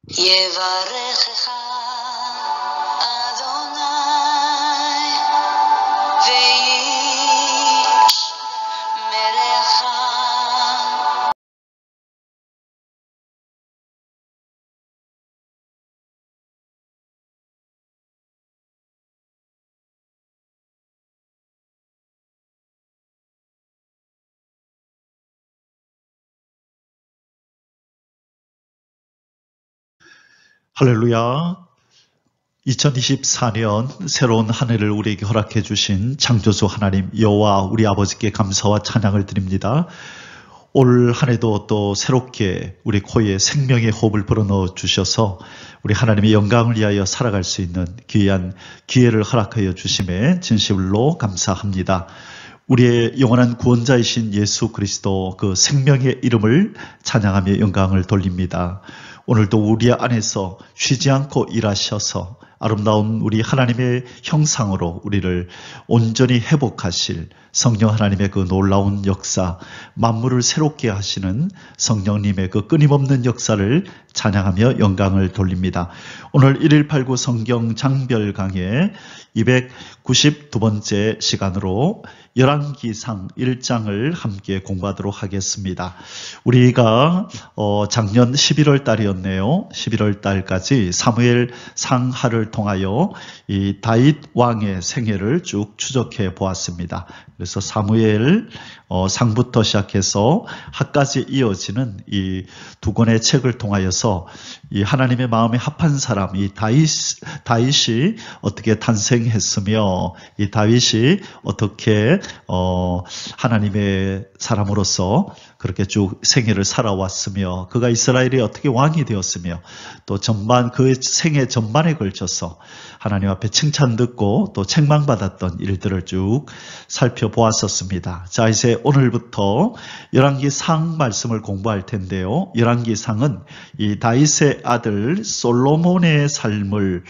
יברכך אדוני וישמרך. 할렐루야. 2024년 새로운 한 해를 우리에게 허락해 주신 창조주 하나님 여호와 우리 아버지께 감사와 찬양을 드립니다. 올 한 해도 또 새롭게 우리 코에 생명의 호흡을 불어넣어 주셔서 우리 하나님의 영광을 위하여 살아갈 수 있는 귀한 기회를 허락하여 주심에 진심으로 감사합니다. 우리의 영원한 구원자이신 예수 그리스도 그 생명의 이름을 찬양하며 영광을 돌립니다. 오늘도 우리 안에서 쉬지 않고 일하셔서 아름다운 우리 하나님의 형상으로 우리를 온전히 회복하실 성령 하나님의 그 놀라운 역사, 만물을 새롭게 하시는 성령님의 그 끊임없는 역사를 찬양하며 영광을 돌립니다. 오늘 1189 성경 장별 강의 292번째 시간으로 열왕기상 1장을 함께 공부하도록 하겠습니다. 우리가 작년 11월 달이었네요. 11월 달까지 사무엘 상하를 통하여 이 다윗 왕의 생애를 쭉 추적해 보았습니다. 그래서 사무엘 상부터 시작해서 하까지 이어지는 이 두 권의 책을 통하여서 이 하나님의 마음에 합한 사람, 이 다윗이 어떻게 탄생했으며 이 다윗이 어떻게 하나님의 사람으로서 그렇게 쭉 생애를 살아왔으며 그가 이스라엘이 어떻게 왕이 되었으며 또 전반 그 생애 전반에 걸쳐서 하나님 앞에 칭찬 듣고 또 책망받았던 일들을 쭉 살펴보았었습니다. 자, 이제 오늘부터 열왕기상 말씀을 공부할 텐데요. 열왕기상은 이 다윗의 아들 솔로몬의 삶을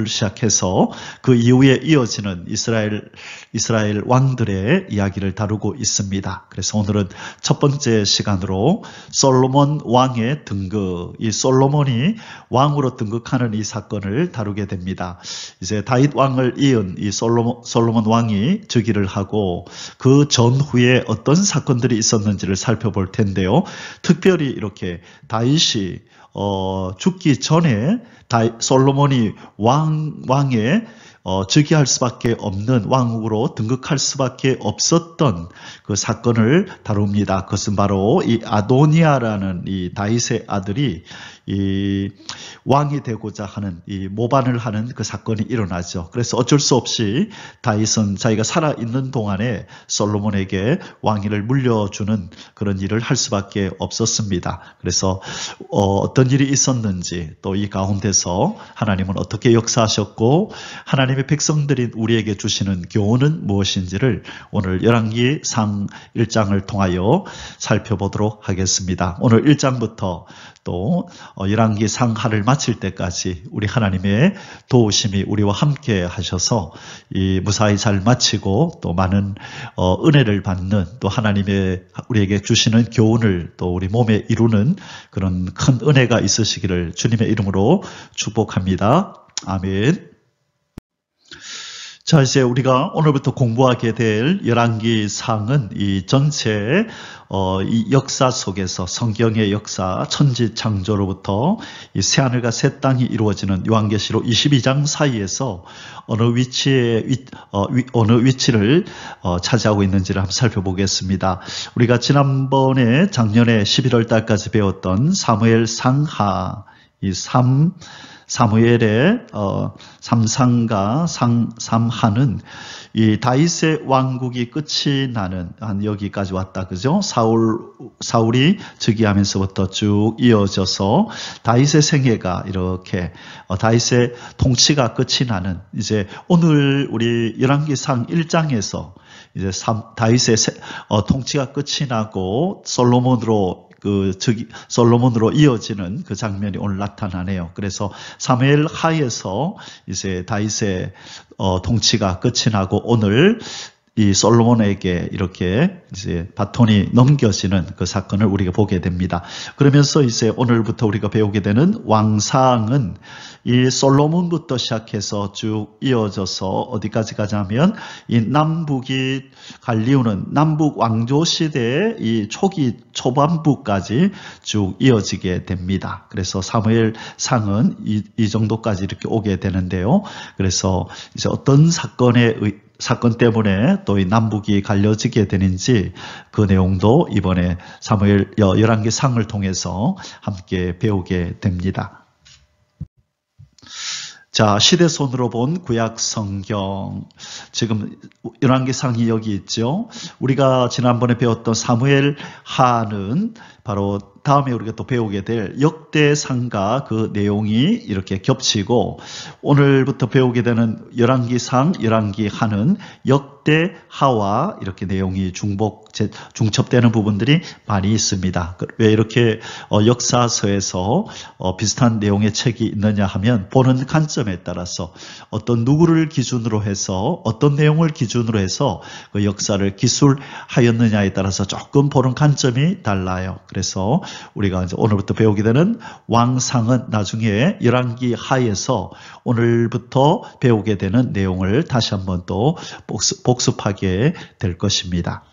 시작해서 그 이후에 이어지는 이스라엘 왕들의 이야기를 다루고 있습니다. 그래서 오늘은 첫 번째 시간으로 솔로몬 왕의 등극, 이 솔로몬이 왕으로 등극하는 이 사건을 다루게 됩니다. 이제 다윗 왕을 이은 이 솔로몬 왕이 즉위를 하고 그 전후에 어떤 사건들이 있었는지를 살펴볼 텐데요. 특별히 이렇게 다윗이 죽기 전에 솔로몬이 왕에 즉위할 수밖에 없는 왕으로 등극할 수밖에 없었던 그 사건을 다룹니다. 그것은 바로 이 아도니아라는 이 다윗의 아들이 이 왕이 되고자 하는 이 모반을 하는 그 사건이 일어나죠. 그래서 어쩔 수 없이 다윗은 자기가 살아있는 동안에 솔로몬에게 왕위를 물려주는 그런 일을 할 수밖에 없었습니다. 그래서 어떤 일이 있었는지 또 이 가운데서 하나님은 어떻게 역사하셨고 하나님의 백성들인 우리에게 주시는 교훈은 무엇인지를 오늘 열왕기상 1장을 통하여 살펴보도록 하겠습니다. 오늘 1장부터 또 열왕기상하를 마칠 때까지 우리 하나님의 도우심이 우리와 함께 하셔서 이 무사히 잘 마치고 또 많은 은혜를 받는 또 하나님의 우리에게 주시는 교훈을 또 우리 몸에 이루는 그런 큰 은혜가 있으시기를 주님의 이름으로 축복합니다. 아멘. 자, 이제 우리가 오늘부터 공부하게 될 열왕기상은 이 전체 이 역사 속에서 성경의 역사, 천지 창조로부터 이 새하늘과 새 땅이 이루어지는 요한계시록 22장 사이에서 어느 위치를 차지하고 있는지를 한번 살펴보겠습니다. 우리가 지난번에 작년에 11월 달까지 배웠던 사무엘 상하, 이 사무엘의 삼상과 삼하는 이 다윗의 왕국이 끝이 나는 한 여기까지 왔다, 그죠? 사울이 즉위하면서부터 쭉 이어져서 다윗의 생애가 이렇게 다윗의 통치가 끝이 나는 이제 오늘 우리 열왕기상 1장에서 이제 다윗의 통치가 끝이 나고 솔로몬으로 이어지는 그 장면이 오늘 나타나네요. 그래서 사무엘 하에서 이제 다윗의 통치가 끝이 나고 오늘 이 솔로몬에게 이렇게 이제 바톤이 넘겨지는 그 사건을 우리가 보게 됩니다. 그러면서 이제 오늘부터 우리가 배우게 되는 왕상은 이 솔로몬부터 시작해서 쭉 이어져서 어디까지 가자면 이 남북이 갈리우는 남북 왕조 시대의 이 초기 초반부까지 쭉 이어지게 됩니다. 그래서 사무엘 상은 이 정도까지 이렇게 오게 되는데요. 그래서 이제 어떤 사건 때문에 또 이 남북이 갈려지게 되는지 그 내용도 이번에 사무엘 열왕기상을 통해서 함께 배우게 됩니다. 자, 시대손으로 본 구약 성경. 지금 열왕기상이 여기 있죠. 우리가 지난번에 배웠던 사무엘 하는 바로 다음에 우리가 또 배우게 될 역대상과 그 내용이 이렇게 겹치고 오늘부터 배우게 되는 열왕기상, 열왕기하는 역대하와 이렇게 내용이 중첩되는 부분들이 많이 있습니다. 왜 이렇게 역사서에서 비슷한 내용의 책이 있느냐 하면 보는 관점에 따라서 어떤 누구를 기준으로 해서 어떤 내용을 기준으로 해서 그 역사를 기술하였느냐에 따라서 조금 보는 관점이 달라요. 그래서 우리가 이제 오늘부터 배우게 되는 왕상은 나중에 열왕기하에서 오늘부터 배우게 되는 내용을 다시 한번 또 복습하게 될 것입니다.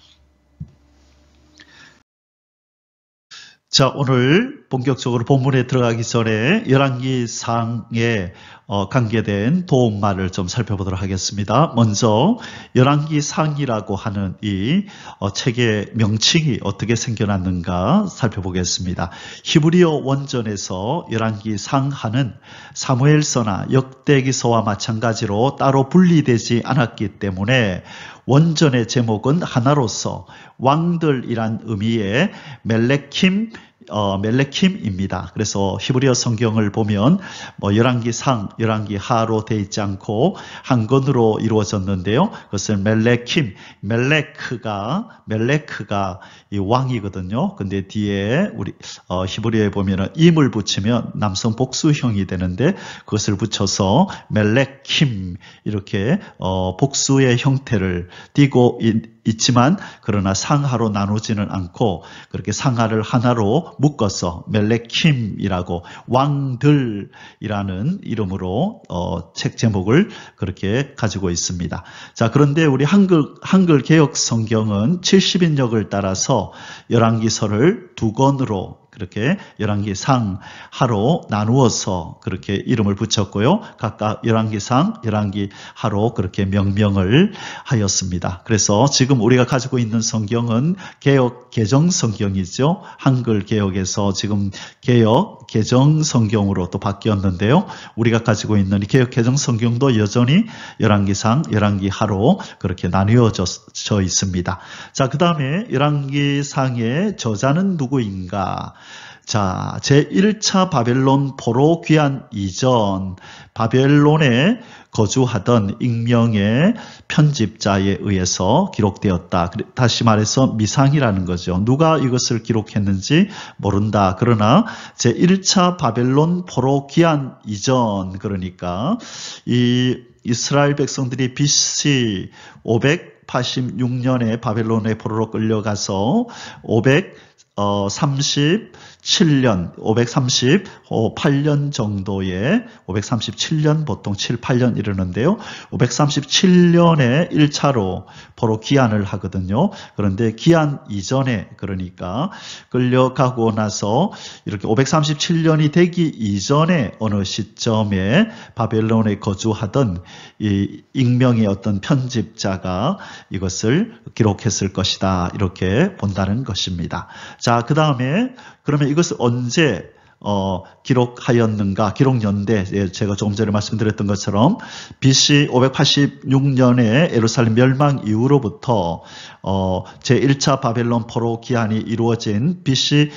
자, 오늘 본격적으로 본문에 들어가기 전에 열왕기상에 관계된 도움말을 좀 살펴보도록 하겠습니다. 먼저 열왕기상이라고 하는 이 책의 명칭이 어떻게 생겨났는가 살펴보겠습니다. 히브리어 원전에서 열왕기상하는 사무엘서나 역대기서와 마찬가지로 따로 분리되지 않았기 때문에 원전의 제목은 하나로서 왕들이란 의미의 멜레킴입니다. 그래서 히브리어 성경을 보면 열왕기상, 열왕기하로 되어 있지 않고 한 권으로 이루어졌는데요. 그것은 멜레크가 이 왕이거든요. 근데 뒤에 우리 히브리어에 보면은 임을 붙이면 남성 복수형이 되는데 그것을 붙여서 멜레킴 이렇게 복수의 형태를 띠고 있지만 그러나 상하로 나누지는 않고 그렇게 상하를 하나로 묶어서 멜레킴이라고 왕들이라는 이름으로 책 제목을 그렇게 가지고 있습니다. 자, 그런데 우리 한글 개역 성경은 70인역을 따라서 열왕기서를 두 권으로 그렇게 열왕기상하로 나누어서 그렇게 이름을 붙였고요. 각각 열왕기상, 열왕기하로 그렇게 명명을 하였습니다. 그래서 지금 우리가 가지고 있는 성경은 개역 개정 성경이죠. 한글 개역에서 지금 개역 개정 성경으로 또 바뀌었는데요. 우리가 가지고 있는 이 개역 개정 성경도 여전히 열왕기상, 열왕기하로 그렇게 나뉘어져 있습니다. 자, 그 다음에 열왕기상의 저자는 누구인가? 자, 제1차 바벨론 포로 귀환 이전 바벨론에 거주하던 익명의 편집자에 의해서 기록되었다. 다시 말해서 미상이라는 거죠. 누가 이것을 기록했는지 모른다. 그러나 제1차 바벨론 포로 귀환 이전, 그러니까 이 이스라엘 백성들이 BC 586년에 바벨론의 포로로 끌려가서 538년 정도에 537년 보통 7, 8년 이르는데요. 537년에 1차로 포로 귀환을 하거든요. 그런데 귀환 이전에 그러니까 끌려가고 나서 이렇게 537년이 되기 이전에 어느 시점에 바벨론에 거주하던 이 익명의 어떤 편집자가 이것을 기록했을 것이다. 이렇게 본다는 것입니다. 자, 그 다음에 그러면 이것을 언제 기록하였는가? 기록 연대, 제가 조금 전에 말씀드렸던 것처럼 BC 586년에 예루살렘 멸망 이후로부터 제1차 바벨론 포로 귀환이 이루어진 BC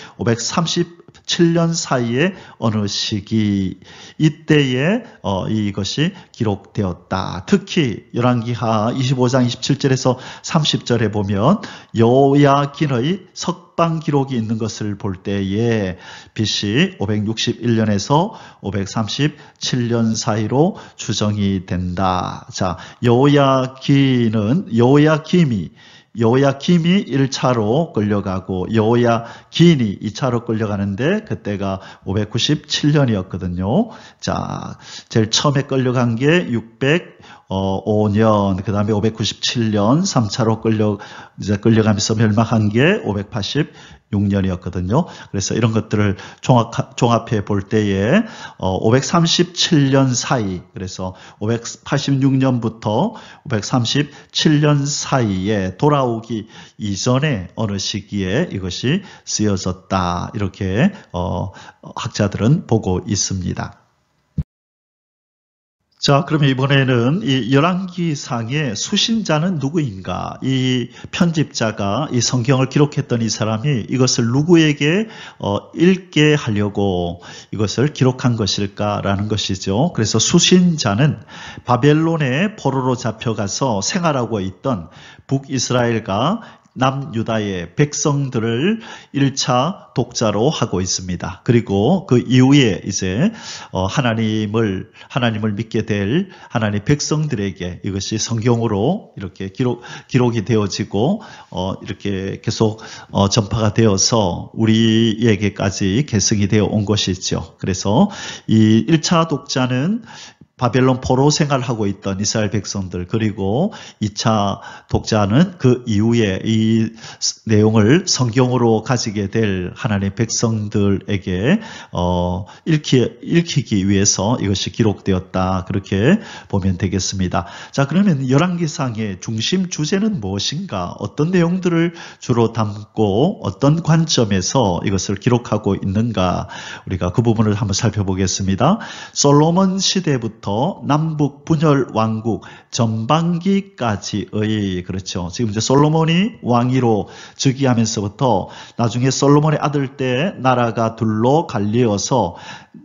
7년 사이의 어느 시기 이때에 이것이 기록되었다. 특히 열왕기하 25장 27절에서 30절에 보면 여호야긴의 석방 기록이 있는 것을 볼 때에 BC 561년에서 537년 사이로 추정이 된다. 자, 여호야김이 1차로 끌려가고 여호야긴이 2차로 끌려가는데 그때가 597년이었거든요. 자, 제일 처음에 끌려간 게 605년, 그 다음에 597년, 3차로 끌려가면서 멸망한 게 586년이었거든요. 그래서 이런 것들을 종합해 볼 때에 537년 사이, 그래서 586년부터 537년 사이에 돌아오기 이전에 어느 시기에 이것이 쓰여졌다. 이렇게 학자들은 보고 있습니다. 자, 그러면 이번에는 이 열왕기상의 수신자는 누구인가? 이 편집자가 이 성경을 기록했던 이 사람이 이것을 누구에게 읽게 하려고 이것을 기록한 것일까라는 것이죠. 그래서 수신자는 바벨론의 포로로 잡혀가서 생활하고 있던 북이스라엘과 남유다의 백성들을 1차 독자로 하고 있습니다. 그리고 그 이후에 이제 하나님을 믿게 될 하나님의 백성들에게 이것이 성경으로 이렇게 기록이 되어지고 이렇게 계속 전파가 되어서 우리에게까지 계승이 되어 온 것이죠. 그래서 이 1차 독자는 바벨론 포로 생활하고 있던 이스라엘 백성들, 그리고 2차 독자는 그 이후에 이 내용을 성경으로 가지게 될 하나님의 백성들에게 읽히기 위해서 이것이 기록되었다. 그렇게 보면 되겠습니다. 자, 그러면 열왕기상의 중심 주제는 무엇인가? 어떤 내용들을 주로 담고 어떤 관점에서 이것을 기록하고 있는가? 우리가 그 부분을 한번 살펴보겠습니다. 솔로몬 시대부터 남북 분열 왕국 전반기까지의, 그렇죠. 지금 이제 솔로몬이 왕위로 즉위하면서부터 나중에 솔로몬의 아들 때 나라가 둘로 갈리어서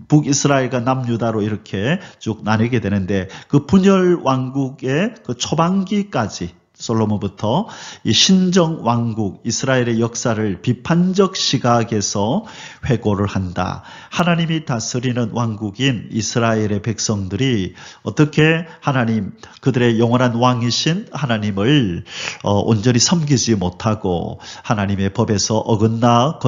북이스라엘과 남유다로 이렇게 쭉 나뉘게 되는데 그 분열 왕국의 그 초반기까지 솔로몬부터 이 신정 왕국 이스라엘의 역사를 비판적 시각에서 회고를 한다. 하나님이 다스리는 왕국인 이스라엘의 백성들이 어떻게 그들의 영원한 왕이신 하나님을 온전히 섬기지 못하고 하나님의 법에서 어긋나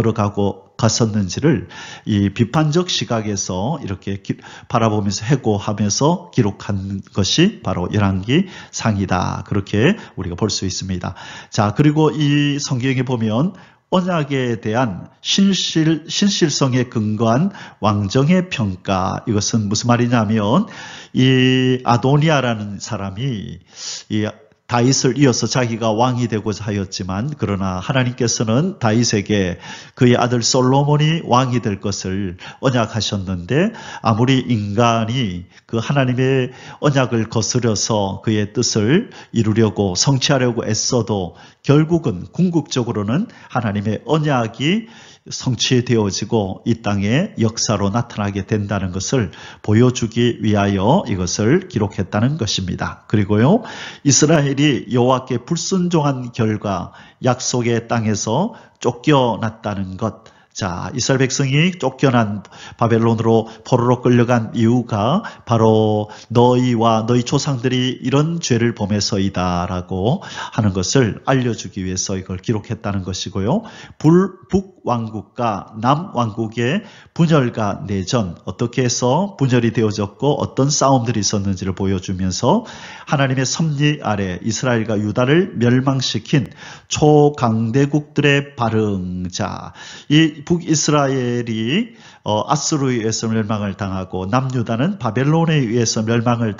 갔었는지를 이 비판적 시각에서 이렇게 바라보면서 해고하면서 기록한 것이 바로 열왕기상이다. 그렇게 우리가 볼 수 있습니다. 자, 그리고 이 성경에 보면 언약에 대한 신실성에 근거한 왕정의 평가, 이것은 무슨 말이냐면 이 아도니아라는 사람이 이 다윗을 이어서 자기가 왕이 되고자 하였지만 그러나 하나님께서는 다윗에게 그의 아들 솔로몬이 왕이 될 것을 언약하셨는데 아무리 인간이 그 하나님의 언약을 거스려서 그의 뜻을 이루려고 성취하려고 애써도 결국은 궁극적으로는 하나님의 언약이 성취되어지고 이 땅의 역사로 나타나게 된다는 것을 보여주기 위하여 이것을 기록했다는 것입니다. 그리고요, 이스라엘이 여호와께 불순종한 결과 약속의 땅에서 쫓겨났다는 것. 자, 이스라엘 백성이 쫓겨난 바벨론으로 포로로 끌려간 이유가 바로 너희와 너희 조상들이 이런 죄를 범해서이다라고 하는 것을 알려주기 위해서 이걸 기록했다는 것이고요. 북왕국과 남왕국의 분열과 내전, 어떻게 해서 분열이 되어졌고 어떤 싸움들이 있었는지를 보여주면서 하나님의 섭리 아래 이스라엘과 유다를 멸망시킨 초강대국들의 발흥. 자, 이 북이스라엘이 아수르에 의해서 멸망을 당하고 남유다는 바벨론에 의해서 멸망을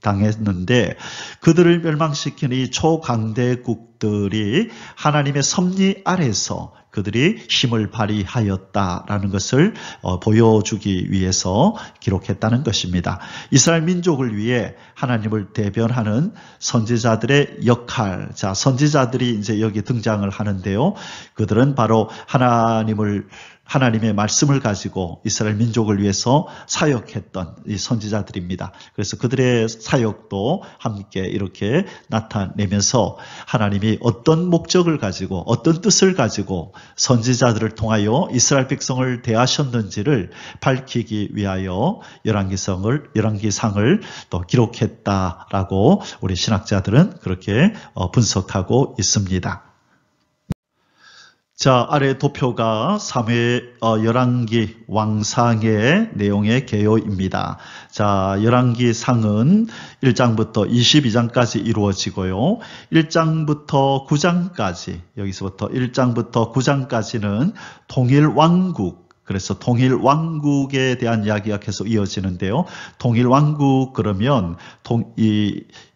당했는데 그들을 멸망시킨 이 초강대국들이 하나님의 섭리 아래서 그들이 힘을 발휘하였다라는 것을 보여주기 위해서 기록했다는 것입니다. 이스라엘 민족을 위해 하나님을 대변하는 선지자들의 역할. 자, 선지자들이 이제 여기 등장을 하는데요. 그들은 바로 하나님을 하나님의 말씀을 가지고 이스라엘 민족을 위해서 사역했던 이 선지자들입니다. 그래서 그들의 사역도 함께 이렇게 나타내면서 하나님이 어떤 목적을 가지고 어떤 뜻을 가지고 선지자들을 통하여 이스라엘 백성을 대하셨는지를 밝히기 위하여 열왕기상을 또 기록했다라고 우리 신학자들은 그렇게 분석하고 있습니다. 자, 아래 도표가 열왕기 왕상의 내용의 개요입니다. 자, 열왕기상은 1장부터 22장까지 이루어지고요. 1장부터 9장까지, 여기서부터 1장부터 9장까지는 통일왕국, 그래서 통일왕국에 대한 이야기가 계속 이어지는데요. 통일왕국 그러면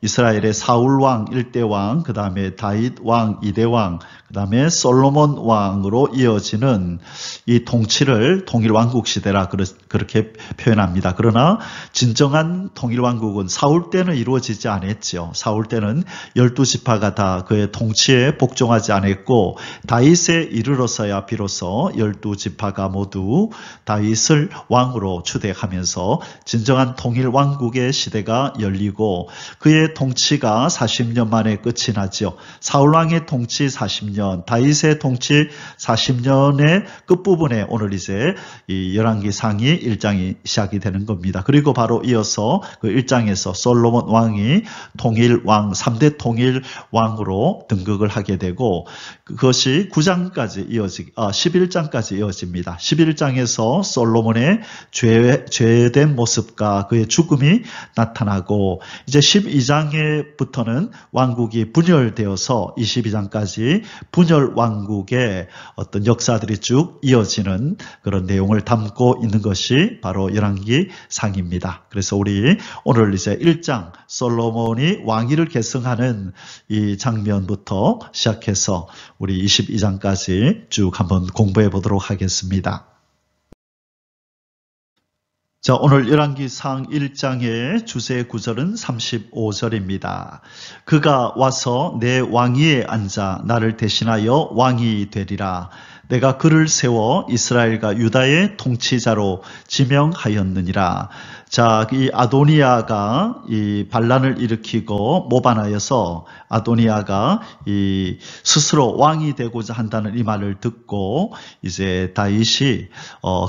이스라엘의 사울왕 1대왕, 그 다음에 다윗왕 2대왕, 그 다음에 솔로몬 왕으로 이어지는 이 통치를 통일왕국 시대라 그렇게 표현합니다. 그러나 진정한 통일왕국은 사울 때는 이루어지지 않았죠. 사울 때는 12지파가 다 그의 통치에 복종하지 않았고 다윗에 이르러서야 비로소 12지파가 모두 다윗을 왕으로 추대하면서 진정한 통일왕국의 시대가 열리고 그의 통치가 40년 만에 끝이 나죠. 사울왕의 통치 40년, 다윗의 통치 40년의 끝부분에 오늘 이제 이 열왕기상이 1장이 시작이 되는 겁니다. 그리고 바로 이어서 그 1장에서 솔로몬 왕이 통일왕, 3대 통일왕으로 등극을 하게 되고 그것이 9장까지 11장까지 이어집니다. 11장에서 솔로몬의 죄된 모습과 그의 죽음이 나타나고 이제 12장에부터는 왕국이 분열되어서 22장까지 분열 왕국의 어떤 역사들이 쭉 이어지는 그런 내용을 담고 있는 것이 바로 열왕기상입니다. 그래서 우리 오늘 이제 1장 솔로몬이 왕위를 계승하는 이 장면부터 시작해서 우리 22장까지 쭉 한번 공부해 보도록 하겠습니다. 자, 오늘 열왕기상 1장의 주제 구절은 35절입니다. 그가 와서 내 왕위에 앉아 나를 대신하여 왕이 되리라. 내가 그를 세워 이스라엘과 유다의 통치자로 지명하였느니라. 자, 이 아도니아가 이 반란을 일으키고 모반하여서 아도니아가 이 스스로 왕이 되고자 한다는 이 말을 듣고 이제 다윗이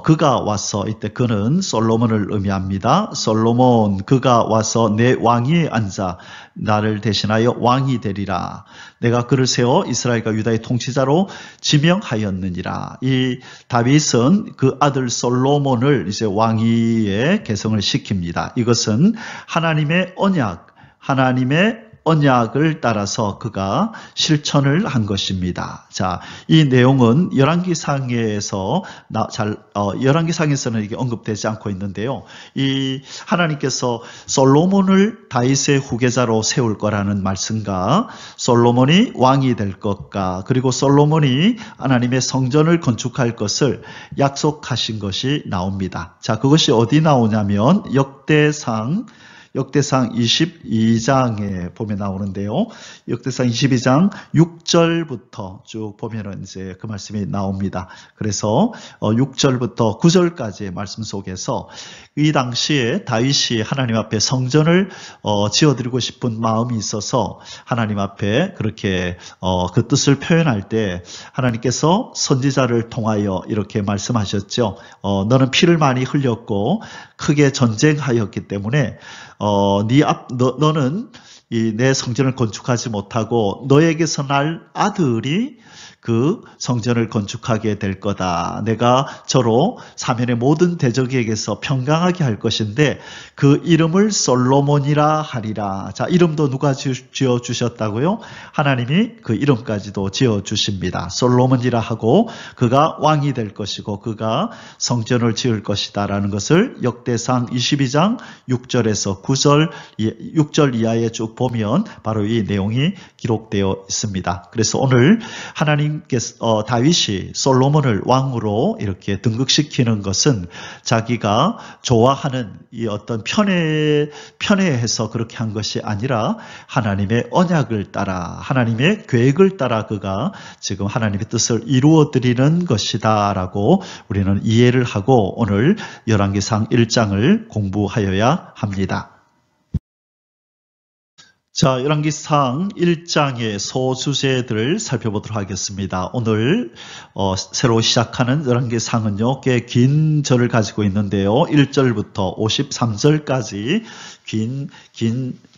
그가 와서 이때 그는 솔로몬을 의미합니다. 솔로몬 그가 와서 내 왕위에 앉아 나를 대신하여 왕이 되리라. 내가 그를 세워 이스라엘과 유다의 통치자로 지명하였느니라. 이 다윗은 그 아들 솔로몬을 이제 왕위에 계승을 시킵니다. 이것은 하나님의 언약을 따라서 그가 실천을 한 것입니다. 자, 이 내용은 열왕기상에서는 이게 언급되지 않고 있는데요. 이 하나님께서 솔로몬을 다윗의 후계자로 세울 거라는 말씀과 솔로몬이 왕이 될 것과 그리고 솔로몬이 하나님의 성전을 건축할 것을 약속하신 것이 나옵니다. 자, 그것이 어디 나오냐면 역대상 22장에 보면 나오는데요. 역대상 22장 6절부터 쭉 보면은 이제 그 말씀이 나옵니다. 그래서 6절부터 9절까지의 말씀 속에서 이 당시에 다윗이 하나님 앞에 성전을 지어드리고 싶은 마음이 있어서 하나님 앞에 그렇게 그 뜻을 표현할 때 하나님께서 선지자를 통하여 이렇게 말씀하셨죠. 너는 피를 많이 흘렸고 크게 전쟁하였기 때문에 너는 내 성전을 건축하지 못하고 너에게서 날 아들이 그 성전을 건축하게 될 거다. 내가 저로 사면의 모든 대적에게서 평강하게 할 것인데 그 이름을 솔로몬이라 하리라. 자, 이름도 누가 지어주셨다고요? 하나님이 그 이름까지도 지어주십니다. 솔로몬이라 하고 그가 왕이 될 것이고 그가 성전을 지을 것이다 라는 것을 역대상 22장 6절에서 6절 이하에 쭉 살펴보면 바로 이 내용이 기록되어 있습니다. 그래서 오늘 하나님께서 다윗이 솔로몬을 왕으로 이렇게 등극시키는 것은 자기가 좋아하는 이 어떤 편애해서 그렇게 한 것이 아니라 하나님의 언약을 따라 하나님의 계획을 따라 그가 지금 하나님의 뜻을 이루어 드리는 것이다라고 우리는 이해를 하고 오늘 열왕기상 1장을 공부하여야 합니다. 자, 열왕기상 1장의 소주제들을 살펴보도록 하겠습니다. 오늘 새로 시작하는 열왕기상은요, 꽤 긴 절을 가지고 있는데요. 1절부터 53절까지 긴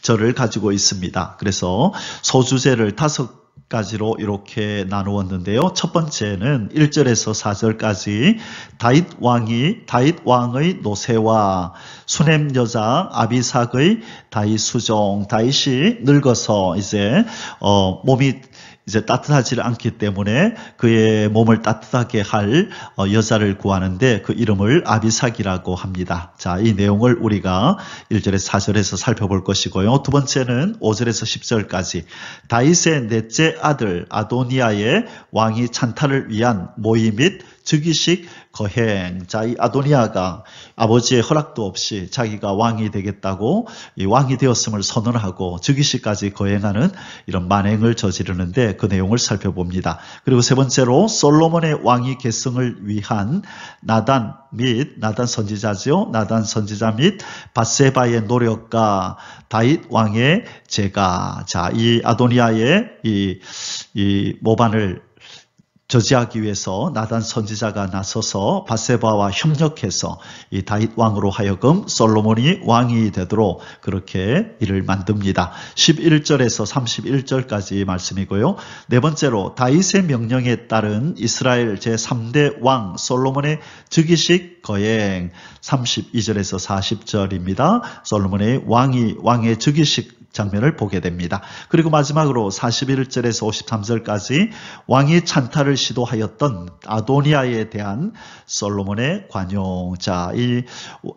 절을 가지고 있습니다. 그래서 소주제를 5가지로 이렇게 나누었는데요. 첫 번째는 1절에서 4절까지 다윗 왕의 노새와 수넴 여자 아비삭의 다윗 수종. 다윗이 늙어서 이제 몸이 이제 따뜻하지 않기 때문에 그의 몸을 따뜻하게 할 여자를 구하는데 그 이름을 아비삭이라고 합니다. 자, 이 내용을 우리가 1절에서 4절에서 살펴볼 것이고요. 두 번째는 5절에서 10절까지 다윗의 넷째 아들 아도니아의 왕위 찬탈을 위한 모의 및 즉위식 거행. 자, 이 아도니아가 아버지의 허락도 없이 자기가 왕이 되겠다고 이 왕이 되었음을 선언하고 즉위식까지 거행하는 이런 만행을 저지르는데 그 내용을 살펴봅니다. 그리고 세 번째로 솔로몬의 왕위 계승을 위한 나단 선지자죠. 나단 선지자 및 밧세바의 노력과 다윗 왕의 제가. 자, 이 아도니아의 이 모반을 저지하기 위해서 나단 선지자가 나서서 밧세바와 협력해서 이 다윗 왕으로 하여금 솔로몬이 왕이 되도록 그렇게 일을 만듭니다. 11절에서 31절까지 말씀이고요. 네 번째로 다윗의 명령에 따른 이스라엘 제3대 왕 솔로몬의 즉위식 거행. 32절에서 40절입니다. 솔로몬의 왕의 즉위식 장면을 보게 됩니다. 그리고 마지막으로 41절에서 53절까지 왕이 찬탈을 시도하였던 아도니아에 대한 솔로몬의 관용. 자, 이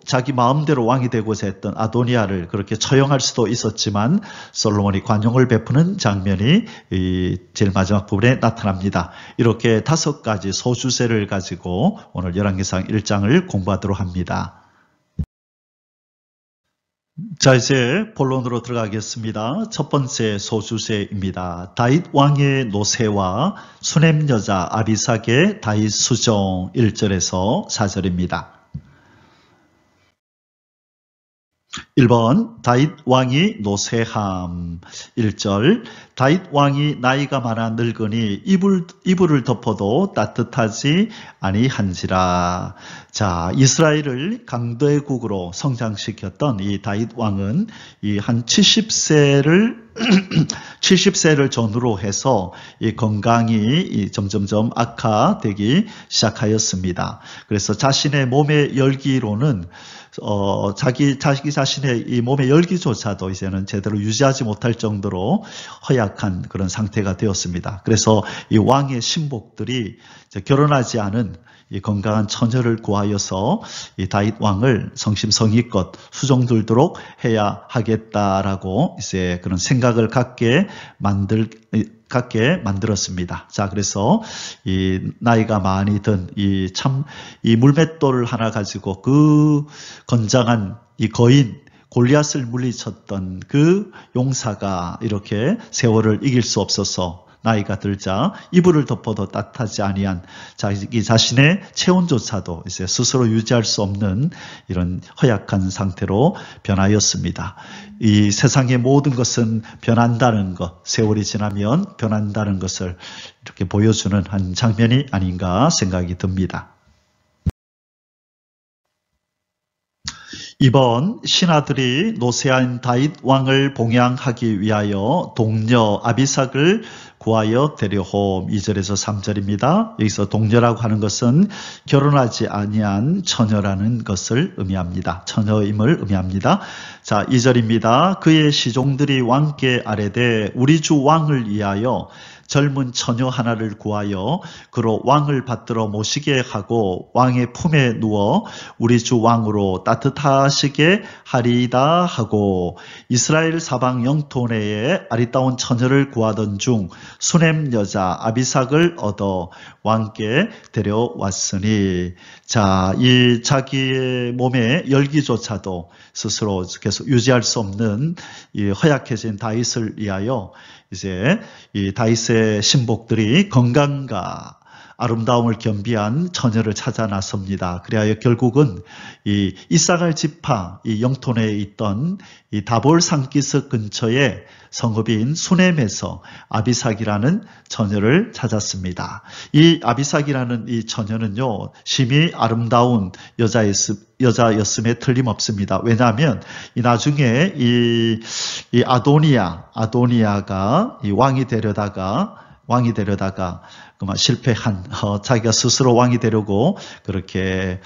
자기 마음대로 왕이 되고자 했던 아도니아를 그렇게 처형할 수도 있었지만 솔로몬이 관용을 베푸는 장면이 제일 마지막 부분에 나타납니다. 이렇게 5가지 소주제를 가지고 오늘 열왕기상 1장을 공부하도록 합니다. 자, 이제 본론으로 들어가겠습니다. 첫 번째 소주제입니다. 다윗 왕의 노새와 수넴 여자 아비삭의 다윗 수종. 1절에서 4절입니다. 1번 다윗 왕이 노쇠함. 1절 다윗 왕이 나이가 많아 늙으니 이불을 덮어도 따뜻하지 아니한지라. 자, 이스라엘을 강대국으로 성장시켰던 이 다윗 왕은 이 한 70세를 전후로 해서 이 건강이 점점점 악화되기 시작하였습니다. 그래서 자신의 몸의 열기로는 자기 자신의 이 몸의 열기조차도 이제는 제대로 유지하지 못할 정도로 허약한 그런 상태가 되었습니다. 그래서 이 왕의 신복들이 이제 결혼하지 않은 이 건강한 처녀를 구하여서 이 다윗 왕을 성심성의껏 수종들도록 해야 하겠다라고 이제 그런 생각을 갖게 만들었습니다. 자, 그래서 이 나이가 많이 든 이 물맷돌을 하나 가지고 그 건장한 이 거인 골리앗을 물리쳤던 그 용사가 이렇게 세월을 이길 수 없어서 나이가 들자 이불을 덮어도 따뜻하지 아니한 자기 자신의 체온조차도 이제 스스로 유지할 수 없는 이런 허약한 상태로 변하였습니다. 이 세상의 모든 것은 변한다는 것, 세월이 지나면 변한다는 것을 이렇게 보여주는 한 장면이 아닌가 생각이 듭니다. 2번 신하들이 노쇠한 다윗 왕을 봉양하기 위하여 동녀 아비삭을 구하여 데려옴. 2절에서 3절입니다. 여기서 동녀라고 하는 것은 결혼하지 아니한 처녀라는 것을 의미합니다. 처녀임을 의미합니다. 자, 2절입니다. 그의 시종들이 왕께 아뢰되 우리 주 왕을 위하여 젊은 처녀 하나를 구하여 그로 왕을 받들어 모시게 하고 왕의 품에 누워 우리 주 왕으로 따뜻하시게 하리이다 하고 이스라엘 사방 영토 내에 아리따운 처녀를 구하던 중 수넴 여자 아비삭을 얻어 왕께 데려왔으니 자, 이 자기의 몸의 열기조차도 스스로 계속 유지할 수 없는 이 허약해진 다윗을 위하여 이제 이 다윗의 신복들이 건강과 아름다움을 겸비한 처녀를 찾아 나섭니다. 그래야 결국은 이 이사갈 지파 이 영토 내에 있던 이 다볼 산기슭 근처에 성읍인 수넴에서 아비삭이라는 처녀를 찾았습니다. 이 아비삭이라는 이 처녀는요, 심히 아름다운 여자였음에 틀림없습니다. 왜냐하면 이 나중에 이 아도니아가 이 왕이 되려다가 그만 실패한 자기가 스스로 왕이 되려고 그렇게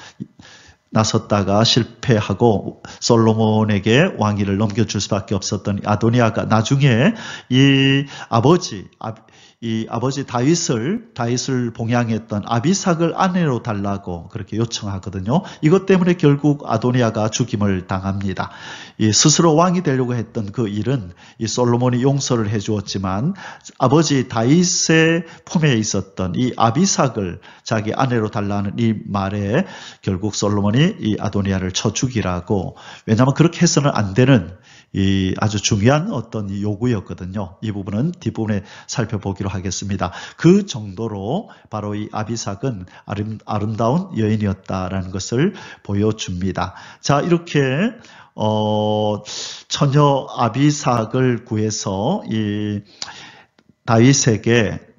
나섰다가 실패하고 솔로몬에게 왕위를 넘겨줄 수밖에 없었던 아도니아가 나중에 이 아버지 다윗을 봉양했던 아비삭을 아내로 달라고 그렇게 요청하거든요. 이것 때문에 결국 아도니아가 죽임을 당합니다. 이 스스로 왕이 되려고 했던 그 일은 이 솔로몬이 용서를 해주었지만 아버지 다윗의 품에 있었던 이 아비삭을 자기 아내로 달라는 이 말에 결국 솔로몬이 이 아도니아를 쳐 죽이라고, 왜냐하면 그렇게 해서는 안 되는 이 아주 중요한 어떤 요구였거든요. 이 부분은 뒷부분에 살펴보기로 하겠습니다. 그 정도로 바로 이 아비삭은 아름다운 여인이었다라는 것을 보여줍니다. 자, 이렇게 처녀 아비삭을 구해서 이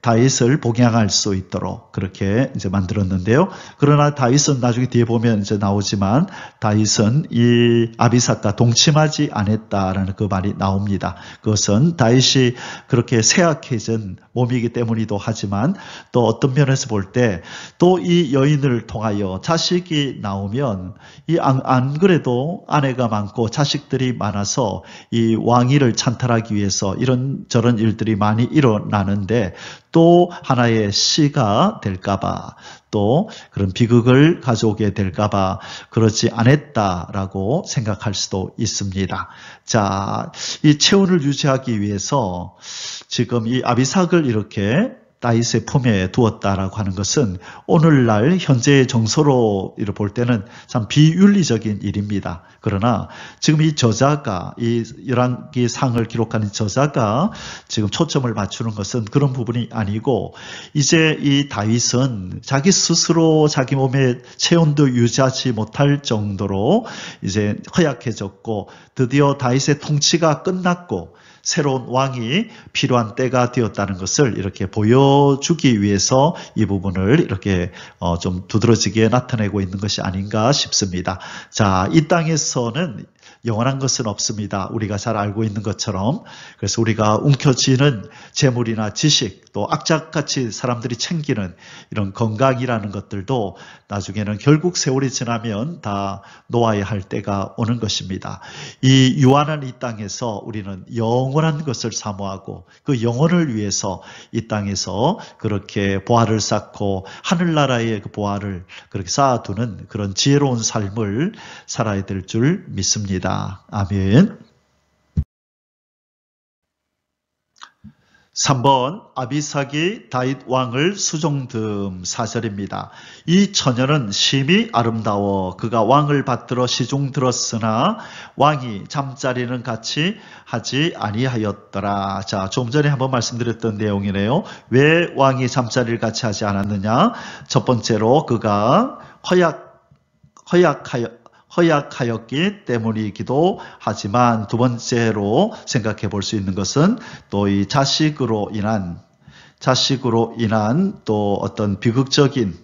다윗을 복양할 수 있도록 그렇게 이제 만들었는데요. 그러나 다윗은 나중에 뒤에 보면 이제 나오지만 다윗은 이 아비삭과 동침하지 않았다라는 그 말이 나옵니다. 그것은 다윗이 그렇게 쇠약해진 몸이기 때문이기도 하지만 또 어떤 면에서 볼 때 또 이 여인을 통하여 자식이 나오면 이 안 그래도 아내가 많고 자식들이 많아서 이 왕위를 찬탈하기 위해서 이런저런 일들이 많이 일어나는데 또 하나의 시가 될까봐 또 그런 비극을 가져오게 될까봐 그렇지 않았다라고 생각할 수도 있습니다. 자, 이 체온을 유지하기 위해서 지금 이 아비삭을 이렇게 다윗의 품에 두었다라고 하는 것은 오늘날 현재의 정서로 볼 때는 참 비윤리적인 일입니다. 그러나 지금 이 저자가 이 열왕기상을 기록하는 저자가 지금 초점을 맞추는 것은 그런 부분이 아니고 이제 이 다윗은 자기 스스로 자기 몸의 체온도 유지하지 못할 정도로 이제 허약해졌고 드디어 다윗의 통치가 끝났고 새로운 왕이 필요한 때가 되었다는 것을 이렇게 보여주기 위해서 이 부분을 이렇게 좀 두드러지게 나타내고 있는 것이 아닌가 싶습니다. 자, 이 땅에서는 영원한 것은 없습니다. 우리가 잘 알고 있는 것처럼. 그래서 우리가 움켜쥐는 재물이나 지식, 또 악착같이 사람들이 챙기는 이런 건강이라는 것들도 나중에는 결국 세월이 지나면 다 놓아야 할 때가 오는 것입니다. 이 유한한 이 땅에서 우리는 영원한 것을 사모하고 그 영혼을 위해서 이 땅에서 그렇게 보화를 쌓고 하늘나라의 그 보화를 그렇게 쌓아두는 그런 지혜로운 삶을 살아야 될 줄 믿습니다. 아멘. 3번 아비삭이 다윗 왕을 수종듬 4절입니다. 이 처녀는 심히 아름다워 그가 왕을 받들어 시중 들었으나 왕이 잠자리는 같이 하지 아니하였더라. 자, 좀 전에 한번 말씀드렸던 내용이네요. 왜 왕이 잠자리를 같이 하지 않았느냐? 첫 번째로 그가 허약하였기 때문이기도 하지만 두 번째로 생각해 볼 수 있는 것은 또 이 자식으로 인한 또 어떤 비극적인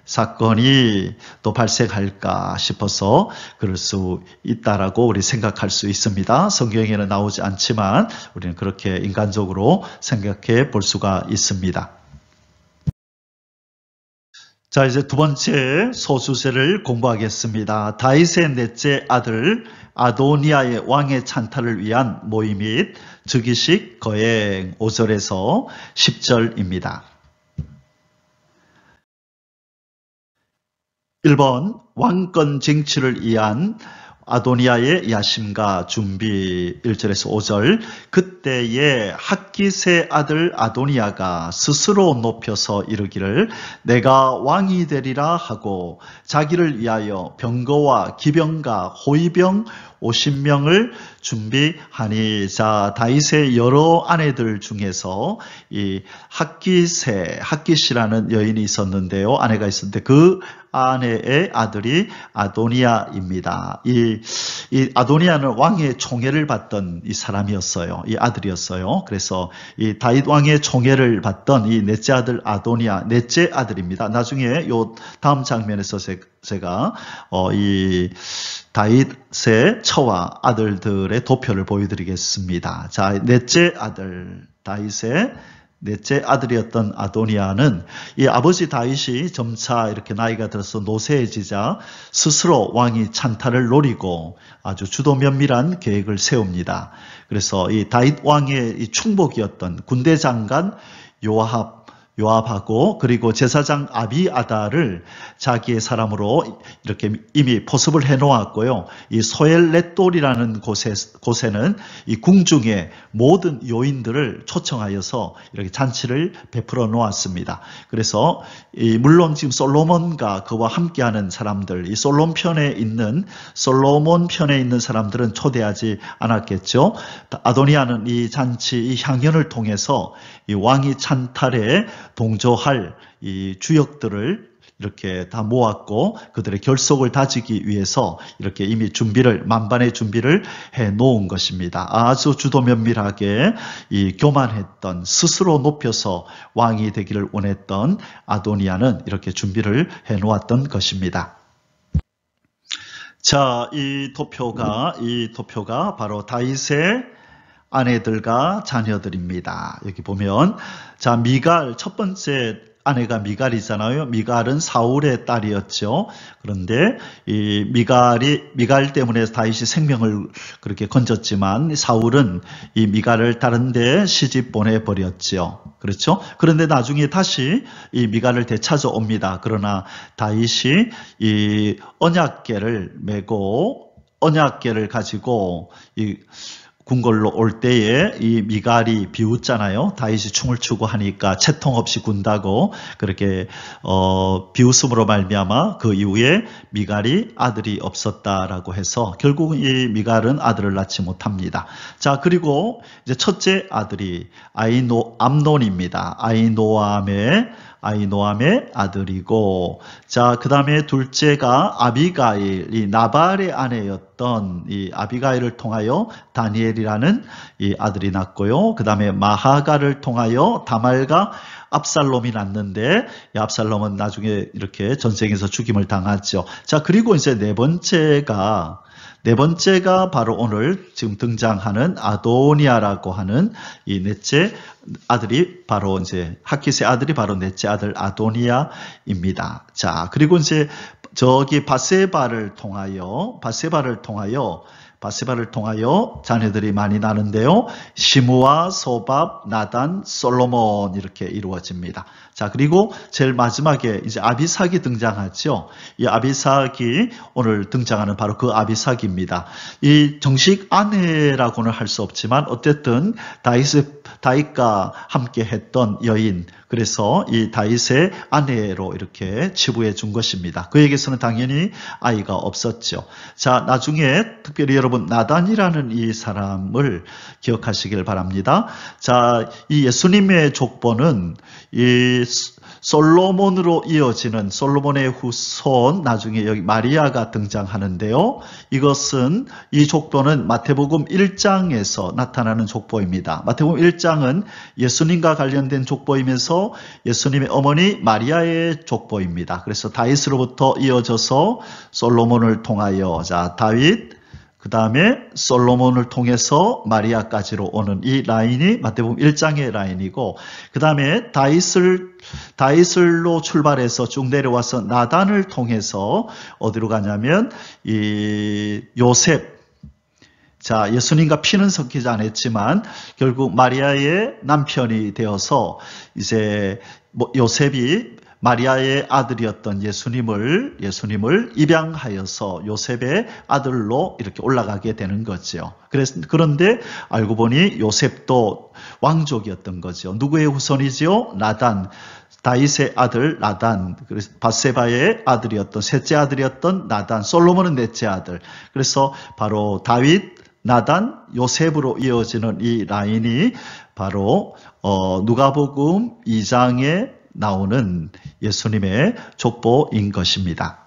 사건이 또 발생할까 싶어서 그럴 수 있다라고 우리 생각할 수 있습니다. 성경에는 나오지 않지만 우리는 그렇게 인간적으로 생각해 볼 수가 있습니다. 자, 이제 두 번째 소수세를 공부하겠습니다. 다윗의 넷째 아들 아도니아의 왕의 찬탈을 위한 모의 및 즉위식 거행 5절에서 10절입니다. 1번 왕권 쟁취를 위한 아도니아의 야심과 준비 1절에서 5절. 그때에 학깃의 아들 아도니아가 스스로 높여서 이르기를 내가 왕이 되리라 하고 자기를 위하여 병거와 기병과 호위병 50명을 준비하니. 자, 다윗의 여러 아내들 중에서 이 학깃이라는 여인이 있었는데요. 아내가 있었는데 그 아내의 아들이 아도니아입니다. 이 아도니아는 왕의 총애를 받던 이 사람이었어요. 이 아들이었어요. 그래서 이 다윗 왕의 총애를 받던 이 넷째 아들 아도니아, 넷째 아들입니다. 나중에 요 다음 장면에서 제가 이 다윗의 처와 아들들의 도표를 보여드리겠습니다. 자, 넷째 아들, 다윗의 넷째 아들이었던 아도니아는 이 아버지 다윗이 점차 이렇게 나이가 들어서 노쇠해지자 스스로 왕이 찬탈을 노리고 아주 주도 면밀한 계획을 세웁니다. 그래서 이 다윗 왕의 이 충복이었던 군대 장관 요압하고 그리고 제사장 아비아다를 자기의 사람으로 이렇게 이미 포섭을 해놓았고요. 이 소엘렛돌이라는 곳에는 이 궁중의 모든 요인들을 초청하여서 이렇게 잔치를 베풀어 놓았습니다. 그래서 물론 지금 솔로몬과 그와 함께하는 사람들, 이 솔로몬 편에 있는 사람들은 초대하지 않았겠죠. 아도니아는 이 잔치, 이 향연을 통해서 이 왕이 찬탈에 동조할 이 주역들을 이렇게 다 모았고 그들의 결속을 다지기 위해서 이렇게 이미 만반의 준비를 해 놓은 것입니다. 아주 주도 면밀하게 이 교만했던, 스스로 높여서 왕이 되기를 원했던 아도니아는 이렇게 준비를 해 놓았던 것입니다. 자, 이 도표가 바로 다윗의 아내들과 자녀들입니다. 여기 보면, 자, 미갈, 첫 번째 아내가 미갈이잖아요. 미갈은 사울의 딸이었죠. 그런데 이 미갈 때문에 다윗이 생명을 그렇게 건졌지만 사울은 이 미갈을 다른 데 시집 보내버렸죠. 그렇죠? 그런데 나중에 다시 이 미갈을 되찾아옵니다. 그러나 다윗이 이 언약궤를 메고 언약궤를 가지고 이 궁궐로 올 때에 이 미갈이 비웃잖아요. 다윗이 춤을 추고 하니까 채통 없이 군다고 그렇게 비웃음으로 말미암아 그 이후에 미갈이 아들이 없었다라고 해서 결국은 이 미갈은 아들을 낳지 못합니다. 자, 그리고 이제 첫째 아들이 암논입니다. 아히노암의 아들이고, 자, 그 다음에 둘째가 아비가일, 이 나발의 아내였던 이 아비가일을 통하여 다니엘이라는 이 아들이 낳고요. 그 다음에 마하가를 통하여 다말과 압살롬이 낳는데, 이 압살롬은 나중에 이렇게 전쟁에서 죽임을 당하죠. 자, 그리고 이제 네 번째가 바로 오늘 지금 등장하는 아도니아라고 하는 이 넷째 아들이 바로 이제 학깃의 아들이 바로 넷째 아들 아도니아입니다. 자, 그리고 이제 저기 바세바를 통하여 자녀들이 많이 나는데요. 시므아, 소밥, 나단, 솔로몬 이렇게 이루어집니다. 자, 그리고 제일 마지막에 이제 아비삭이 등장하죠. 이 아비삭이 오늘 등장하는 바로 그 아비삭입니다. 이 정식 아내라고는 할 수 없지만 어쨌든 다윗과 함께 했던 여인, 그래서 이 다윗의 아내로 이렇게 치부해 준 것입니다. 그에게서는 당연히 아이가 없었죠. 자, 나중에 특별히 여러분 나단이라는 이 사람을 기억하시길 바랍니다. 자, 이 예수님의 족보는 이 솔로몬으로 이어지는 솔로몬의 후손, 나중에 여기 마리아가 등장하는데요. 이 족보는 마태복음 1장에서 나타나는 족보입니다. 마태복음 1장은 예수님과 관련된 족보이면서 예수님의 어머니 마리아의 족보입니다. 그래서 다윗으로부터 이어져서 솔로몬을 통하여, 자, 다윗, 그 다음에 솔로몬을 통해서 마리아까지로 오는 이 라인이 마태복음 1장의 라인이고, 그 다음에 다윗을로 출발해서 쭉 내려와서 나단을 통해서 어디로 가냐면 이 요셉, 자, 예수님과 피는 섞이지 않았지만 결국 마리아의 남편이 되어서 이제 요셉이 마리아의 아들이었던 예수님을 입양하여서 요셉의 아들로 이렇게 올라가게 되는 거죠. 그런데 알고 보니 요셉도 왕족이었던 거죠. 누구의 후손이지요? 나단. 다윗의 아들 나단, 그래서 밧세바의 아들이었던 셋째 아들이었던 나단, 솔로몬은 넷째 아들. 그래서 바로 다윗, 나단, 요셉으로 이어지는 이 라인이 바로 누가복음 2장에 나오는 예수님의 족보인 것입니다.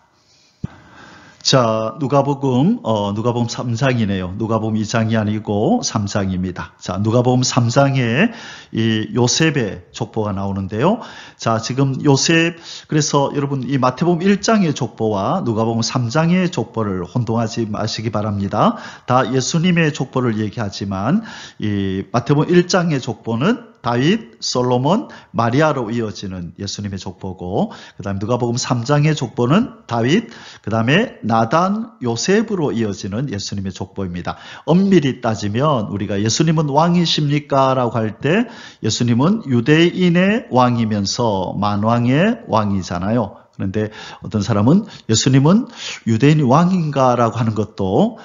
자, 누가복음 3장이네요. 누가복음 2장이 아니고 3장입니다. 자, 누가복음 3장에 이 요셉의 족보가 나오는데요. 자, 지금 요셉, 그래서 여러분 이 마태복음 1장의 족보와 누가복음 3장의 족보를 혼동하지 마시기 바랍니다. 다 예수님의 족보를 얘기하지만 이 마태복음 1장의 족보는 다윗, 솔로몬, 마리아로 이어지는 예수님의 족보고, 그 다음에 누가복음 3장의 족보는 다윗, 그 다음에 나단, 요셉으로 이어지는 예수님의 족보입니다. 엄밀히 따지면 우리가 예수님은 왕이십니까? 라고 할 때 예수님은 유대인의 왕이면서 만왕의 왕이잖아요. 그런데 어떤 사람은 예수님은 유대인이 왕인가라고 하는 것도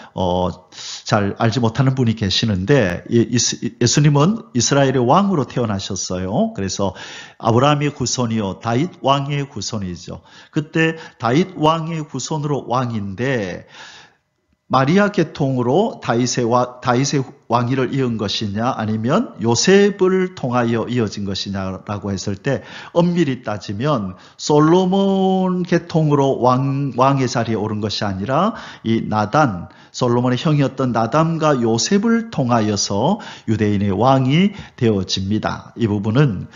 잘 알지 못하는 분이 계시는데, 예수님은 이스라엘의 왕으로 태어나셨어요. 그래서 아브라함의 후손이요 다윗 왕의 후손이죠. 그때 다윗 왕의 후손으로 왕인데 마리아 계통으로 다윗의 왕위를 이은 것이냐 아니면 요셉을 통하여 이어진 것이냐라고 했을 때 엄밀히 따지면 솔로몬 계통으로 왕의 자리에 오른 것이 아니라 이 나단, 솔로몬의 형이었던 나단과 요셉을 통하여서 유대인의 왕이 되어집니다. 이 부분은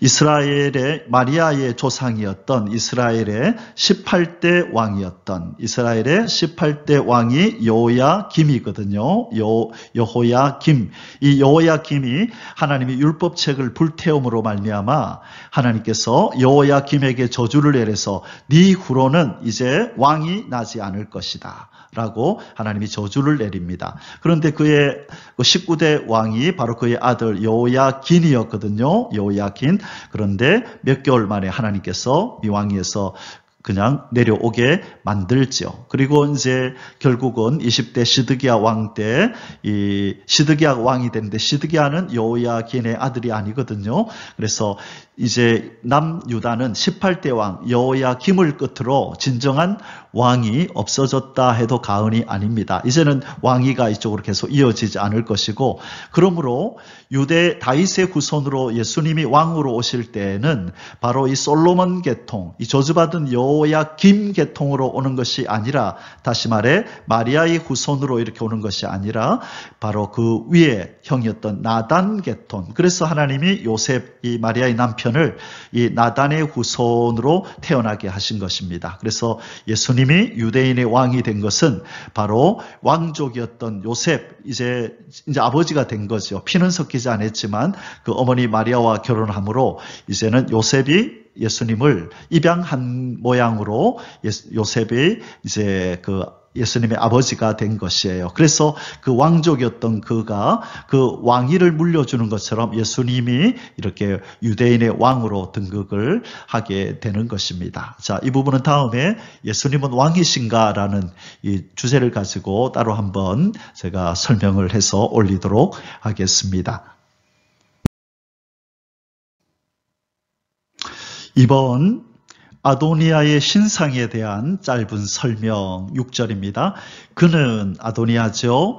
이스라엘의 마리아의 조상이었던 이스라엘의 18대 왕이었던 이스라엘의 18대 왕이 여호야김이거든요. 여호야김. 이 여호야김이 하나님의 율법책을 불태움으로 말미암아 하나님께서 여호야김에게 저주를 내려서 네 후로는 이제 왕이 나지 않을 것이다 라고 하나님이 저주를 내립니다. 그런데 그의 19대 왕이 바로 그의 아들 여호야긴이었거든요. 여호야긴. 그런데 몇 개월 만에 하나님께서 이 왕위에서 그냥 내려오게 만들죠. 그리고 이제 결국은 20대 시드기야 왕 때 이 시드기야 왕이 되는데 시드기야는 여호야긴의 아들이 아니거든요. 그래서 이제 남유다는 18대 왕 여호야김을 끝으로 진정한 왕이 없어졌다 해도 과언이 아닙니다. 이제는 왕위가 이쪽으로 계속 이어지지 않을 것이고, 그러므로 유대 다윗의 후손으로 예수님이 왕으로 오실 때에는 바로 이 솔로몬 계통, 이 저주받은 여호야김 계통으로 오는 것이 아니라, 다시 말해 마리아의 후손으로 이렇게 오는 것이 아니라 바로 그 위에 형이었던 나단 계통. 그래서 하나님이 요셉, 이 마리아의 남편을 이 나단의 후손으로 태어나게 하신 것입니다. 그래서 예수님이 유대인의 왕이 된 것은 바로 왕족이었던 요셉, 이제 아버지가 된 거죠. 피는 섞이지 않았지만 그 어머니 마리아와 결혼함으로 이제는 요셉이 예수님을 입양한 모양으로 요셉이 이제 그 예수님의 아버지가 된 것이에요. 그래서 그 왕족이었던 그가 그 왕위를 물려주는 것처럼 예수님이 이렇게 유대인의 왕으로 등극을 하게 되는 것입니다. 자, 이 부분은 다음에 예수님은 왕이신가라는 이 주제를 가지고 따로 한번 제가 설명을 해서 올리도록 하겠습니다. 이번 아도니아의 신상에 대한 짧은 설명 6절입니다. 그는 아도니아죠.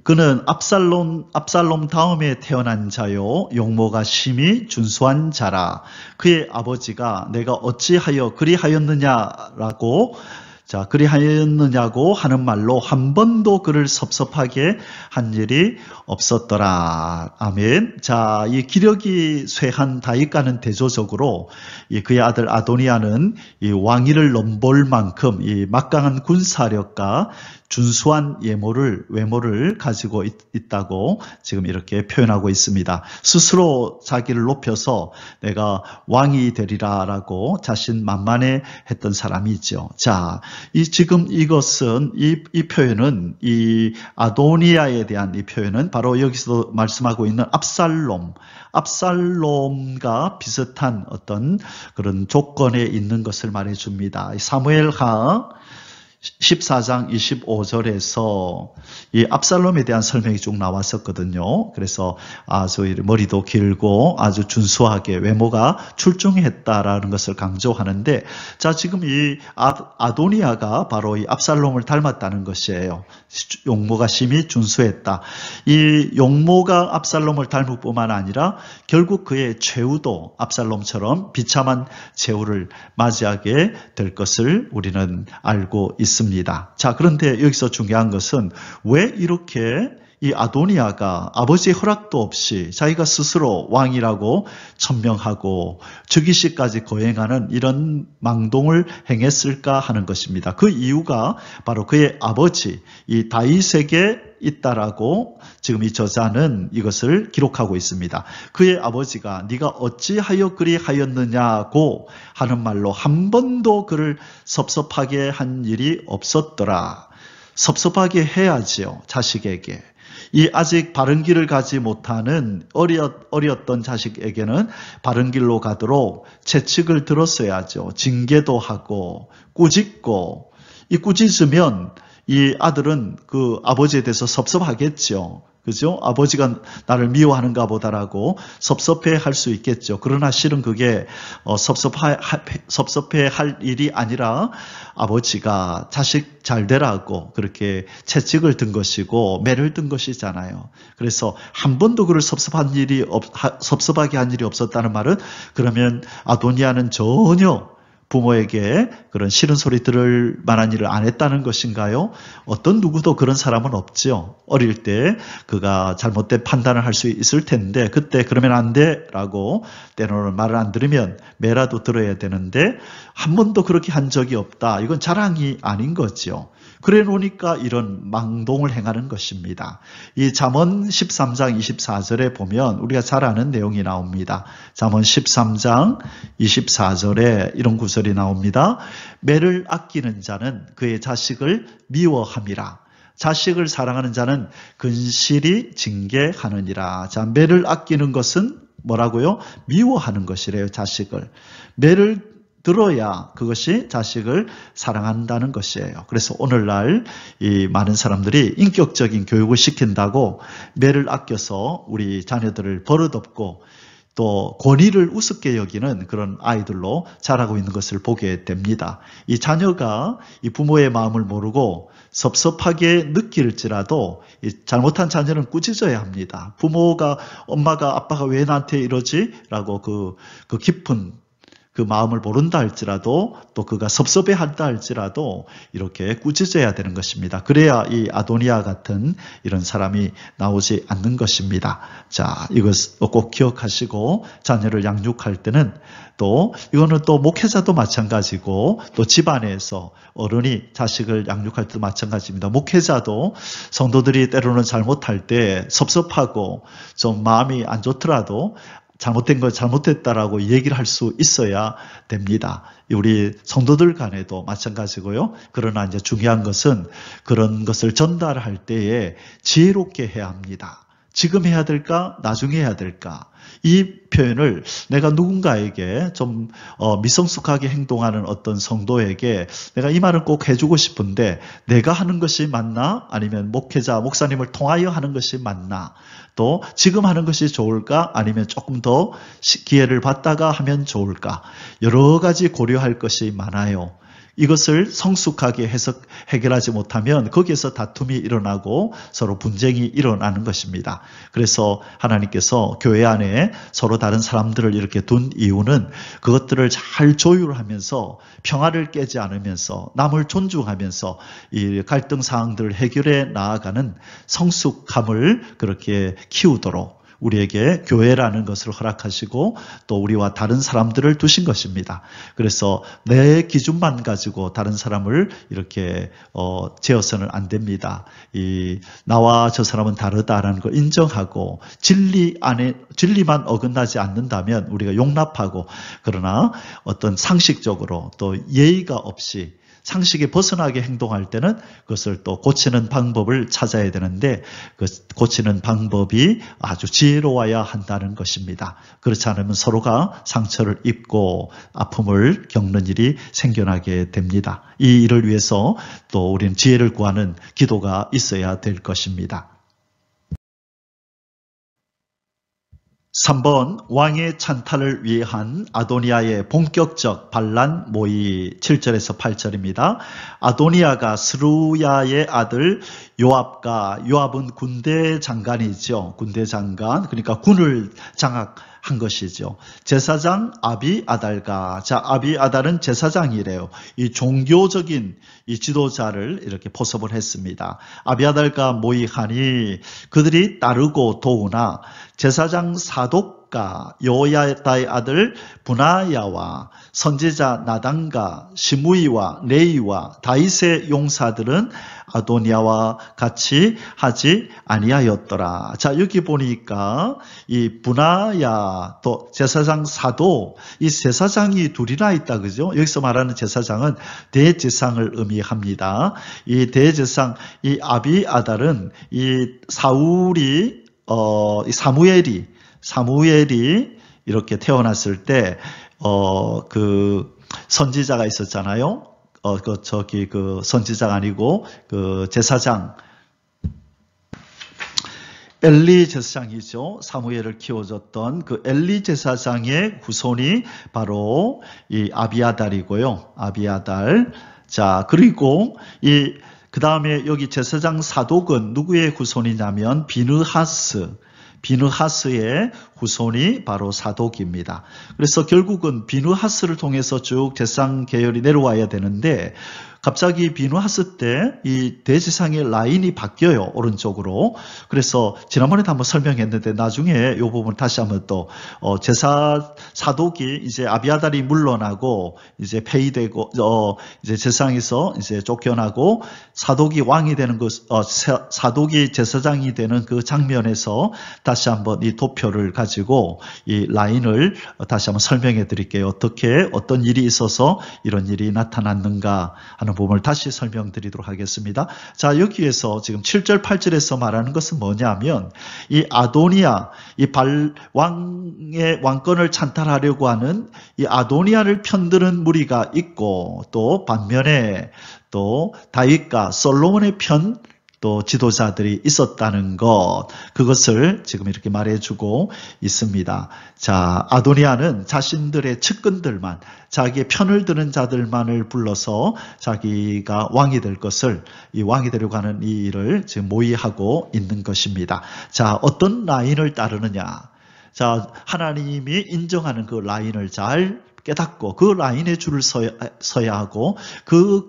그는 압살롬 다음에 태어난 자요, 용모가 심히 준수한 자라. 그의 아버지가 내가 어찌하여 그리하였느냐라고 자, 그리하였느냐고 하는 말로 한 번도 그를 섭섭하게 한 일이 없었더라. 아멘. 자, 이 기력이 쇠한 다윗과는 대조적으로 그의 아들 아도니아는 이 왕위를 넘볼 만큼 이 막강한 군사력과 준수한 외모를 가지고 있다고 지금 이렇게 표현하고 있습니다. 스스로 자기를 높여서 내가 왕이 되리라라고 자신만만해 했던 사람이죠. 자, 지금 이것은 이 표현은 이 아도니아에 대한 이 표현은 바로 여기서 말씀하고 있는 압살롬과 비슷한 어떤 그런 조건에 있는 것을 말해줍니다. 사무엘하 14장 25절에서 이 압살롬에 대한 설명이 쭉 나왔었거든요. 그래서 아주 머리도 길고 아주 준수하게 외모가 출중했다라는 것을 강조하는데, 자, 지금 이 아도니아가 바로 이 압살롬을 닮았다는 것이에요. 용모가 심히 준수했다. 이 용모가 압살롬을 닮을 뿐만 아니라 결국 그의 최후도 압살롬처럼 비참한 최후를 맞이하게 될 것을 우리는 알고 있습니다. 자, 그런데 여기서 중요한 것은 왜 이렇게 이 아도니아가 아버지의 허락도 없이 자기가 스스로 왕이라고 천명하고 즉위식까지 거행하는 이런 망동을 행했을까 하는 것입니다. 그 이유가 바로 그의 아버지 이 다윗에게 있다라고 지금 이 저자는 이것을 기록하고 있습니다. 그의 아버지가 네가 어찌하여 그리하였느냐고 하는 말로 한 번도 그를 섭섭하게 한 일이 없었더라. 섭섭하게 해야지요, 자식에게. 이 아직 바른 길을 가지 못하는 어렸던 자식에게는 바른 길로 가도록 채찍을 들었어야죠. 징계도 하고 꾸짖고, 이 꾸짖으면 이 아들은 그 아버지에 대해서 섭섭하겠죠. 그죠? 아버지가 나를 미워하는가 보다라고 섭섭해 할 수 있겠죠. 그러나 실은 그게 섭섭해 할 일이 아니라 아버지가 자식 잘 되라고 그렇게 채찍을 든 것이고 매를 든 것이잖아요. 그래서 한 번도 그를 섭섭하게 한 일이 없었다는 말은, 그러면 아도니아는 전혀 부모에게 그런 싫은 소리 들을 만한 일을 안 했다는 것인가요? 어떤 누구도 그런 사람은 없죠. 어릴 때 그가 잘못된 판단을 할 수 있을 텐데 그때 그러면 안 돼 라고 때로는 말을 안 들으면 매라도 들어야 되는데 한 번도 그렇게 한 적이 없다. 이건 자랑이 아닌 거죠. 그래 놓으니까 이런 망동을 행하는 것입니다. 이 잠언 13장 24절에 보면 우리가 잘 아는 내용이 나옵니다. 잠언 13장 24절에 이런 구절이 나옵니다. 매를 아끼는 자는 그의 자식을 미워함이라. 자식을 사랑하는 자는 근실히 징계하느니라. 자, 매를 아끼는 것은 뭐라고요? 미워하는 것이래요, 자식을. 매를 들어야 그것이 자식을 사랑한다는 것이에요. 그래서 오늘날 이 많은 사람들이 인격적인 교육을 시킨다고 매를 아껴서 우리 자녀들을 버릇없고 또 권위를 우습게 여기는 그런 아이들로 자라고 있는 것을 보게 됩니다. 이 자녀가 이 부모의 마음을 모르고 섭섭하게 느낄지라도 이 잘못한 자녀는 꾸짖어야 합니다. 부모가, 엄마가, 아빠가 왜 나한테 이러지? 라고 그 깊은 그 마음을 모른다 할지라도, 또 그가 섭섭해 한다 할지라도 이렇게 꾸짖어야 되는 것입니다. 그래야 이 아도니아 같은 이런 사람이 나오지 않는 것입니다. 자, 이것 꼭 기억하시고 자녀를 양육할 때는, 또 이거는 또 목회자도 마찬가지고 또 집안에서 어른이 자식을 양육할 때도 마찬가지입니다. 목회자도 성도들이 때로는 잘못할 때 섭섭하고 좀 마음이 안 좋더라도 잘못된 걸 잘못됐다라고 얘기를 할 수 있어야 됩니다. 우리 성도들 간에도 마찬가지고요. 그러나 이제 중요한 것은 그런 것을 전달할 때에 지혜롭게 해야 합니다. 지금 해야 될까? 나중에 해야 될까? 이 표현을 내가 누군가에게 좀 미성숙하게 행동하는 어떤 성도에게 내가 이 말을 꼭 해주고 싶은데 내가 하는 것이 맞나? 아니면 목회자, 목사님을 통하여 하는 것이 맞나? 또 지금 하는 것이 좋을까? 아니면 조금 더 기회를 받다가 하면 좋을까? 여러 가지 고려할 것이 많아요. 이것을 성숙하게 해결하지 못하면 거기에서 다툼이 일어나고 서로 분쟁이 일어나는 것입니다. 그래서 하나님께서 교회 안에 서로 다른 사람들을 이렇게 둔 이유는 그것들을 잘 조율하면서 평화를 깨지 않으면서 남을 존중하면서 이 갈등 사항들을 해결해 나아가는 성숙함을 그렇게 키우도록 우리에게 교회라는 것을 허락하시고 또 우리와 다른 사람들을 두신 것입니다. 그래서 내 기준만 가지고 다른 사람을 이렇게 재어서는 안 됩니다. 나와 저 사람은 다르다라는 걸 인정하고 진리만 어긋나지 않는다면 우리가 용납하고, 그러나 어떤 상식적으로 또 예의가 없이 상식에 벗어나게 행동할 때는 그것을 또 고치는 방법을 찾아야 되는데, 그 고치는 방법이 아주 지혜로워야 한다는 것입니다. 그렇지 않으면 서로가 상처를 입고 아픔을 겪는 일이 생겨나게 됩니다. 이 일을 위해서 또 우리는 지혜를 구하는 기도가 있어야 될 것입니다. 3번, 왕의 찬탈을 위한 아도니아의 본격적 반란 모의. 7절에서 8절입니다. 아도니아가 스루야의 아들 요압은 군대 장관이죠. 군대 장관, 그러니까 군을 장악한 것이죠. 제사장 아비아달과, 아비아달은 제사장이래요. 이 종교적인 이 지도자를 이렇게 포섭을 했습니다. 아비아달과 모의하니 그들이 따르고 도우나 제사장 사독과 요야다의 아들 분하야와 선지자 나단과 시므이와 레이와 다윗의 용사들은 아도니아와 같이 하지 아니하였더라. 자, 여기 보니까 이 분하야 또 제사장 사도, 이 제사장이 둘이나 있다, 그죠? 여기서 말하는 제사장은 대제사장을 의미합니다. 이 대제사장, 이 아비아달은 이 사무엘이 이렇게 태어났을 때 그 선지자가 있었잖아요. 그 선지자가 아니고 그 제사장, 엘리 제사장이죠. 사무엘을 키워줬던 그 엘리 제사장의 후손이 바로 이 아비아달이고요. 아비아달. 자, 그리고 그 다음에 여기 제사장 사독은 누구의 후손이냐면 비느하스의 후손이 바로 사독입니다. 그래서 결국은 비느하스를 통해서 쭉 제사장 계열이 내려와야 되는데, 갑자기 비느하스 때 이 대제사장의 라인이 바뀌어요, 오른쪽으로. 그래서 지난번에도 한번 설명했는데 나중에 이 부분 다시 한번 또 제사 사독이 이제 아비아달이 물러나고 이제 폐위되고 이제 제사장에서 이제 쫓겨나고 사독이 왕이 되는 사독이 제사장이 되는 그 장면에서 다시 한번 이 도표를 가지고 이 라인을 다시 한번 설명해 드릴게요. 어떤 일이 있어서 이런 일이 나타났는가 하는 부분을 다시 설명드리도록 하겠습니다. 자, 여기에서 지금 7절 8절에서 말하는 것은 뭐냐면 이 아도니아, 이 왕의 왕권을 찬탈하려고 하는 이 아도니아를 편드는 무리가 있고, 또 반면에 또 다윗과 솔로몬의 편 또 지도자들이 있었다는 것, 그것을 지금 이렇게 말해주고 있습니다. 자, 아도니아는 자신들의 측근들만, 자기의 편을 드는 자들만을 불러서 자기가 왕이 될 것을, 이 왕이 되려고 하는 이 일을 지금 모의하고 있는 것입니다. 자, 어떤 라인을 따르느냐? 자, 하나님이 인정하는 그 라인을 잘 깨닫고 그 라인에 줄을 서야 하고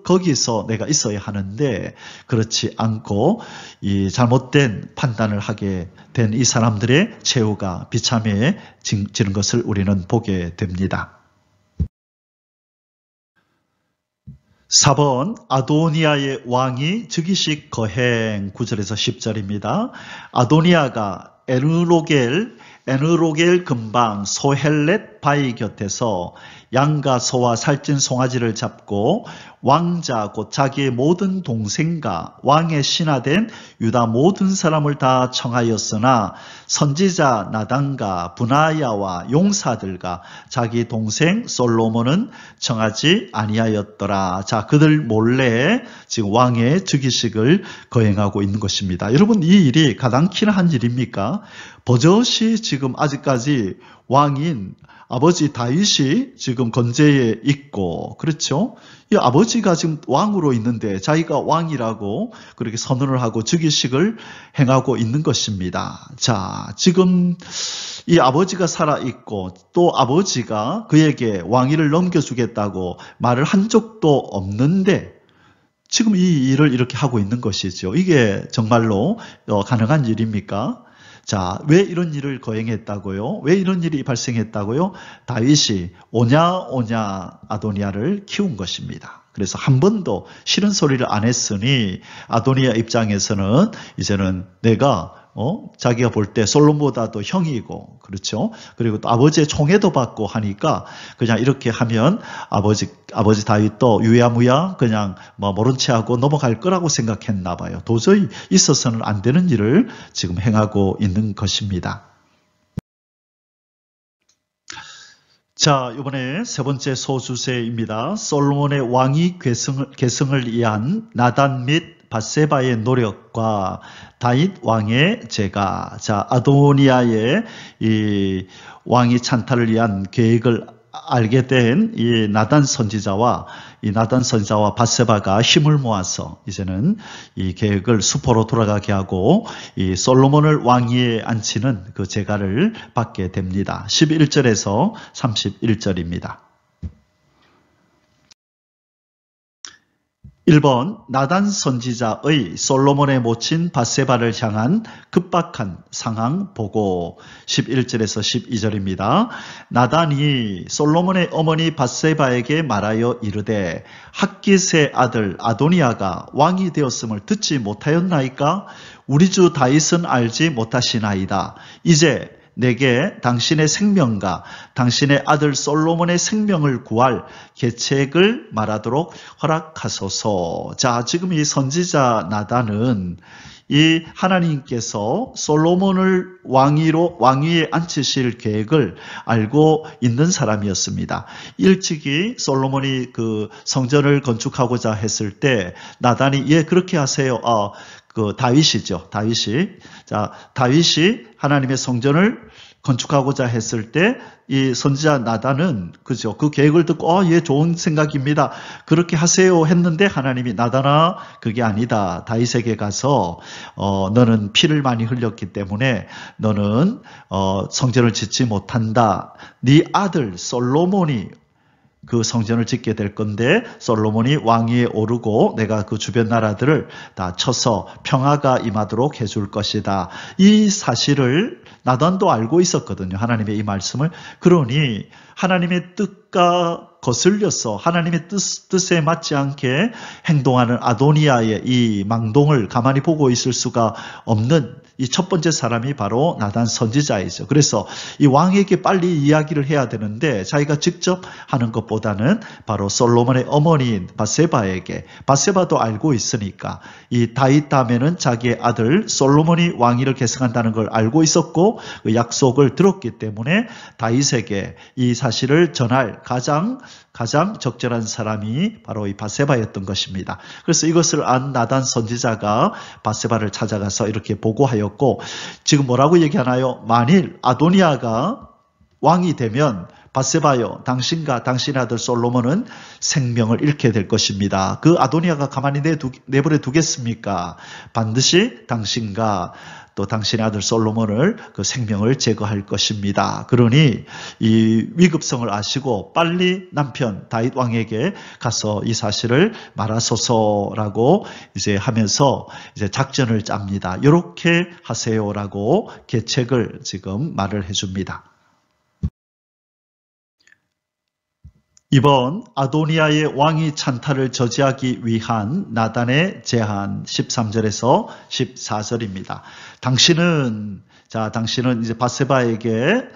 거기서 내가 있어야 하는데, 그렇지 않고 이 잘못된 판단을 하게 된 이 사람들의 최후가 비참해지는 것을 우리는 보게 됩니다. 4번, 아도니아의 왕이 즉위식 거행. 9절에서 10절입니다. 아도니아가 에누로겔 근방 소헬렛 바위 곁에서 양과 소와 살찐 송아지를 잡고 왕자 곧 자기의 모든 동생과 왕의 신하된 유다 모든 사람을 다 청하였으나 선지자 나단과 분하야와 용사들과 자기 동생 솔로몬은 청하지 아니하였더라. 자, 그들 몰래 지금 왕의 즉위식을 거행하고 있는 것입니다. 여러분, 이 일이 가당키나 한 일입니까? 버젓이 지금 아직까지 왕인 아버지 다윗이 지금 건재에 있고, 그렇죠? 이 아버지가 지금 왕으로 있는데 자기가 왕이라고 그렇게 선언을 하고 즉위식을 행하고 있는 것입니다. 자, 지금 이 아버지가 살아있고 또 아버지가 그에게 왕위를 넘겨주겠다고 말을 한 적도 없는데 지금 이 일을 이렇게 하고 있는 것이죠. 이게 정말로 가능한 일입니까? 자, 왜 이런 일을 거행했다고요? 왜 이런 일이 발생했다고요? 다윗이 오냐 아도니아를 키운 것입니다. 그래서 한 번도 싫은 소리를 안 했으니 아도니아 입장에서는 이제는 내가 자기가 볼 때 솔로몬보다도 형이고, 그렇죠? 그리고 또 아버지의 총애도 받고 하니까 그냥 이렇게 하면 아버지 다윗도 유야무야 그냥 모른 채 하고 넘어갈 거라고 생각했나 봐요. 도저히 있어서는 안 되는 일을 지금 행하고 있는 것입니다. 자, 이번에 세 번째 소주제입니다. 솔로몬의 왕위 계승을 위한 나단 및 밧세바의 노력과 다윗 왕의 제가, 자, 아도니아의 이 왕위 찬탈을 위한 계획을 알게 된 이 나단 선지자와 밧세바가 힘을 모아서 이제는 이 계획을 수포로 돌아가게 하고 이 솔로몬을 왕위에 앉히는 그 제가를 받게 됩니다. 11절에서 31절입니다. 1번 나단 선지자의 솔로몬의 모친 밧세바를 향한 급박한 상황 보고 11절에서 12절입니다. 나단이 솔로몬의 어머니 밧세바에게 말하여 이르되 핫깃의 아들 아도니아가 왕이 되었음을 듣지 못하였나이까? 우리 주 다윗은 알지 못하시나이다. 이제 내게 당신의 생명과 당신의 아들 솔로몬의 생명을 구할 계책을 말하도록 허락하소서. 자, 지금 이 선지자 나단은 이 하나님께서 솔로몬을 왕위에 앉히실 계획을 알고 있는 사람이었습니다. 일찍이 솔로몬이 그 성전을 건축하고자 했을 때 나단이 예 그렇게 하세요. 다윗이죠. 다윗이 하나님의 성전을 건축하고자 했을 때 이 선지자 나단은 그죠. 그 계획을 듣고 예 좋은 생각입니다. 그렇게 하세요 했는데 하나님이 나단아 그게 아니다. 다윗에게 가서 너는 피를 많이 흘렸기 때문에 너는 성전을 짓지 못한다. 네 아들 솔로몬이 그 성전을 짓게 될 건데 솔로몬이 왕위에 오르고 내가 그 주변 나라들을 다 쳐서 평화가 임하도록 해줄 것이다. 이 사실을 나단도 알고 있었거든요. 하나님의 이 말씀을. 그러니 하나님의 뜻과 거슬려서 하나님의 뜻에 맞지 않게 행동하는 아도니아의 이 망동을 가만히 보고 있을 수가 없는 이 첫 번째 사람이 바로 나단 선지자이죠. 그래서 이 왕에게 빨리 이야기를 해야 되는데 자기가 직접 하는 것보다는 바로 솔로몬의 어머니인 밧세바도 알고 있으니까 이 다윗 다음에는 자기의 아들 솔로몬이 왕위를 계승한다는 걸 알고 있었고 그 약속을 들었기 때문에 다윗에게 이 사실을 전할 가장 적절한 사람이 바로 이 밧세바였던 것입니다. 그래서 이것을 안 나단 선지자가 밧세바를 찾아가서 이렇게 보고하였고 지금 뭐라고 얘기하나요? 만일 아도니아가 왕이 되면 밧세바여 당신과 당신의 아들 솔로몬은 생명을 잃게 될 것입니다. 그 아도니아가 가만히 내버려 두겠습니까? 반드시 당신과 또 당신의 아들 솔로몬을 그 생명을 제거할 것입니다. 그러니 이 위급성을 아시고 빨리 남편 다윗 왕에게 가서 이 사실을 말하소서라고 이제 하면서 이제 작전을 짭니다. 이렇게 하세요라고 계책을 지금 말을 해줍니다. 이번 아도니아의 왕위 찬탈을 저지하기 위한 나단의 제안 13절에서 14절입니다. 당신은 이제 밧세바에게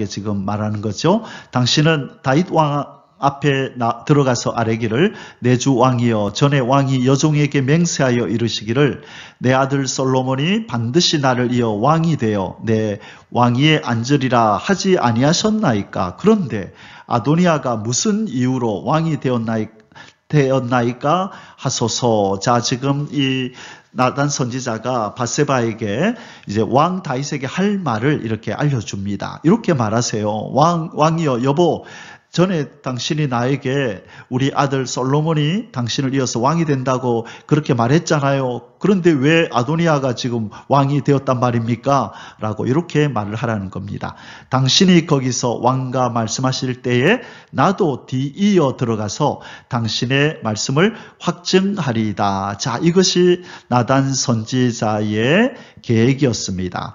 지금 말하는 거죠. 당신은 다윗 왕 앞에 들어가서 아뢰기를 내 주 왕이여 전에 왕이 여종에게 맹세하여 이르시기를 내 아들 솔로몬이 반드시 나를 이어 왕이 되어 내 왕위에 앉으리라 하지 아니하셨나이까. 그런데 아도니아가 무슨 이유로 왕이 되었나이까 하소서. 자, 지금 이 나단 선지자가 밧세바에게 이제 왕 다윗에게 할 말을 이렇게 알려줍니다. 이렇게 말하세요. 왕이여, 여보, 전에 당신이 나에게 우리 아들 솔로몬이 당신을 이어서 왕이 된다고 그렇게 말했잖아요. 그런데 왜 아도니아가 지금 왕이 되었단 말입니까? 라고 이렇게 말을 하라는 겁니다. 당신이 거기서 왕과 말씀하실 때에 나도 뒤이어 들어가서 당신의 말씀을 확증하리이다. 자, 이것이 나단 선지자의 계획이었습니다.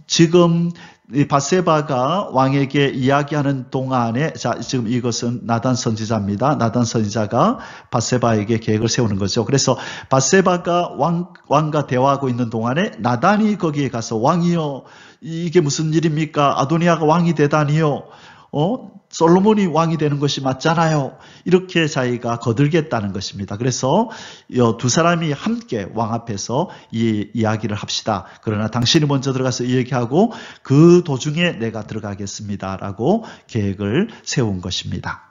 지금 이 밧세바가 왕에게 이야기하는 동안에, 자, 지금 이것은 나단 선지자입니다. 나단 선지자가 밧세바에게 계획을 세우는 거죠. 그래서 밧세바가 왕과 대화하고 있는 동안에 나단이 거기에 가서 왕이여, 이게 무슨 일입니까? 아도니아가 왕이 되다니요. 솔로몬이 왕이 되는 것이 맞잖아요. 이렇게 자기가 거들겠다는 것입니다. 그래서 두 사람이 함께 왕 앞에서 이 이야기를 합시다. 그러나 당신이 먼저 들어가서 이 얘기하고 그 도중에 내가 들어가겠습니다. 라고 계획을 세운 것입니다.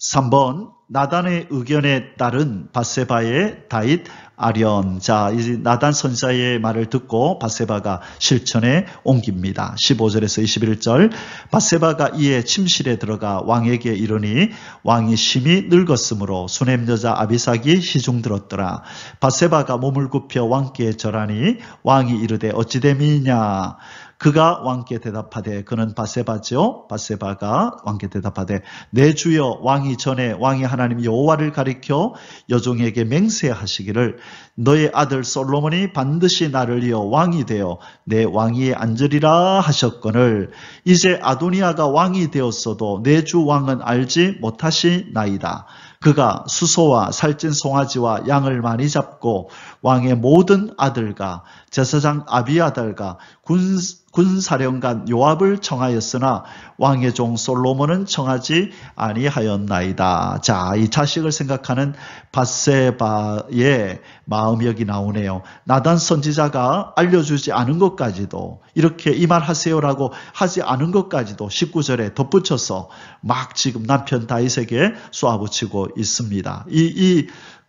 3번, 나단의 의견에 따른 밧세바의 다윗 아련. 자, 이 나단 선지자의 말을 듣고 밧세바가 실천에 옮깁니다. 15절에서 21절. 밧세바가 이에 침실에 들어가 왕에게 이르니 왕이 심히 늙었으므로 수넴 여자 아비삭이 시중 들었더라. 밧세바가 몸을 굽혀 왕께 절하니 왕이 이르되 어찌 됨이냐. 그가 왕께 대답하되, 그는 밧세바죠. 밧세바가 왕께 대답하되, 내 주여 왕이 전에 왕이 하나님 여호와를 가리켜 여종에게 맹세하시기를 너의 아들 솔로몬이 반드시 나를 이어 왕이 되어 내 왕위에 앉으리라 하셨거늘 이제 아도니아가 왕이 되었어도 내 주 왕은 알지 못하시나이다. 그가 수소와 살찐 송아지와 양을 많이 잡고 왕의 모든 아들과 제사장 아비아달과 군사령관 요압을 청하였으나 왕의 종 솔로몬은 청하지 아니하였나이다. 자, 이 자식을 생각하는 밧세바의 마음이 여기 나오네요. 나단 선지자가 알려주지 않은 것까지도, 이렇게 이 말 하세요라고 하지 않은 것까지도 19절에 덧붙여서 막 지금 남편 다윗에게 쏘아붙이고 있습니다.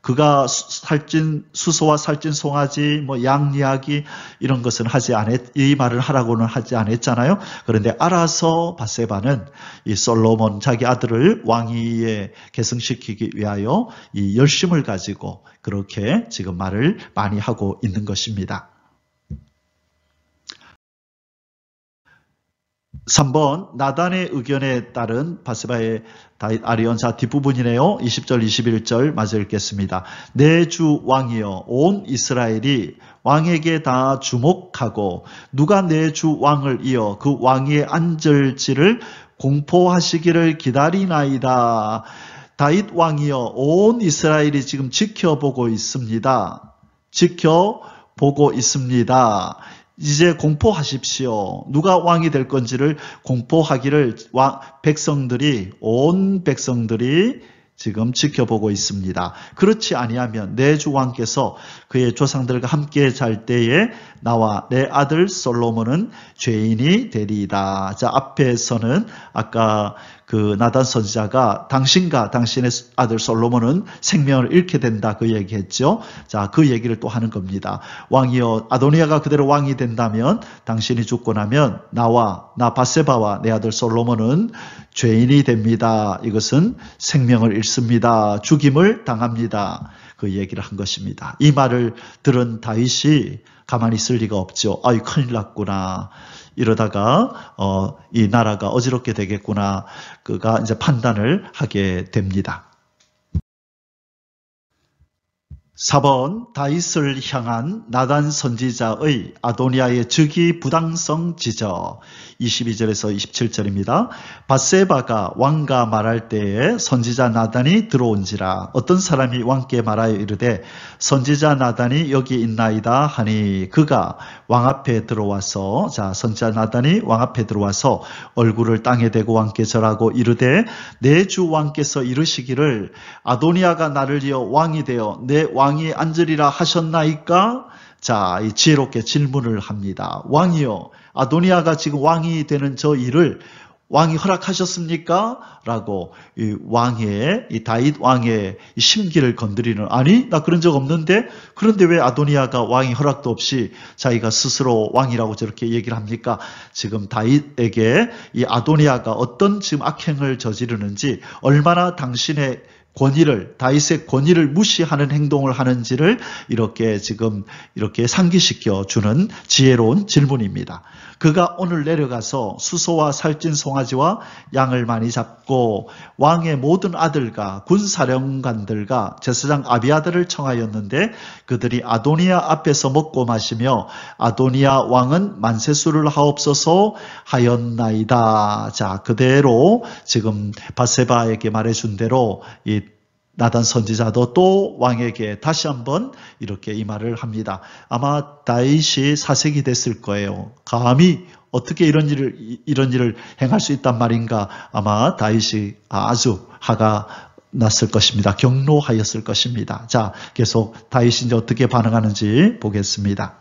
그가 수소와 살찐 송아지, 양 이야기 이런 것은 이 말을 하라고는 하지 않았잖아요. 그런데 알아서 밧세바는 이 솔로몬 자기 아들을 왕위에 계승시키기 위하여 이 열심을 가지고 그렇게 지금 말을 많이 하고 있는 것입니다. 3번, 나단의 의견에 따른 밧세바의 다윗 아리온. 자, 뒷부분이네요. 20절, 21절 마저 읽겠습니다. 내 주 왕이여, 온 이스라엘이 왕에게 다 주목하고 누가 내 주 왕을 이어 그 왕위에 앉을지를 공포하시기를 기다리나이다. 다윗 왕이여, 온 이스라엘이 지금 지켜보고 있습니다. 지켜보고 있습니다. 이제 공포하십시오. 누가 왕이 될 건지를 공포하기를 온 백성들이 지금 지켜보고 있습니다. 그렇지 아니하면 내 주 왕께서 그의 조상들과 함께 잘 때에 나와 내 아들 솔로몬은 죄인이 되리이다. 자, 앞에서는 아까 그 나단 선지자가 당신과 당신의 아들 솔로몬은 생명을 잃게 된다 그 얘기했죠. 자, 그 얘기를 또 하는 겁니다. 왕이여, 아도니아가 그대로 왕이 된다면 당신이 죽고 나면 나 밧세바와 내 아들 솔로몬은 죄인이 됩니다. 이것은 생명을 잃습니다. 죽임을 당합니다. 그 얘기를 한 것입니다. 이 말을 들은 다윗이 가만히 있을 리가 없죠. 아이, 큰일 났구나. 이러다가 이 나라가 어지럽게 되겠구나. 그가 이제 판단을 하게 됩니다. 4번, 다윗을 향한 나단 선지자의 아도니아의 즉위 부당성 지적. 22절에서 27절입니다. 밧세바가 왕과 말할 때에 선지자 나단이 들어온지라. 어떤 사람이 왕께 말하여 이르되 선지자 나단이 여기 있나이다 하니 그가 왕 앞에 들어와서, 자, 선지자 나단이 왕 앞에 들어와서 얼굴을 땅에 대고 왕께 절하고 이르되 내 주 왕께서 이르시기를 아도니아가 나를 이어 왕이 되어 내 왕이 앉으리라 하셨나이까? 자, 이 지혜롭게 질문을 합니다. 왕이여, 아도니아가 지금 왕이 되는 저 일을 왕이 허락하셨습니까? 라고 이 다윗 왕의 심기를 건드리는, 아니 나 그런 적 없는데, 그런데 왜 아도니아가 왕이 허락도 없이 자기가 스스로 왕이라고 저렇게 얘기를 합니까? 지금 다윗에게 이 아도니아가 어떤 지금 악행을 저지르는지, 얼마나 당신의 다윗의 권위를 무시하는 행동을 하는지를 이렇게 지금 이렇게 상기시켜 주는 지혜로운 질문입니다. 그가 오늘 내려가서 수소와 살찐 송아지와 양을 많이 잡고 왕의 모든 아들과 군사령관들과 제사장 아비아들을 청하였는데, 그들이 아도니아 앞에서 먹고 마시며 아도니아 왕은 만세수를 하옵소서 하였나이다. 자, 그대로 지금 밧세바에게 말해준 대로 이 나단 선지자도 또 왕에게 다시 한번 이렇게 이 말을 합니다. 아마 다윗이 사색이 됐을 거예요. 감히 어떻게 이런 일을 행할 수 있단 말인가. 아마 다윗이 아주 화가 났을 것입니다. 경노하였을 것입니다. 자, 계속 다윗이 이제 어떻게 반응하는지 보겠습니다.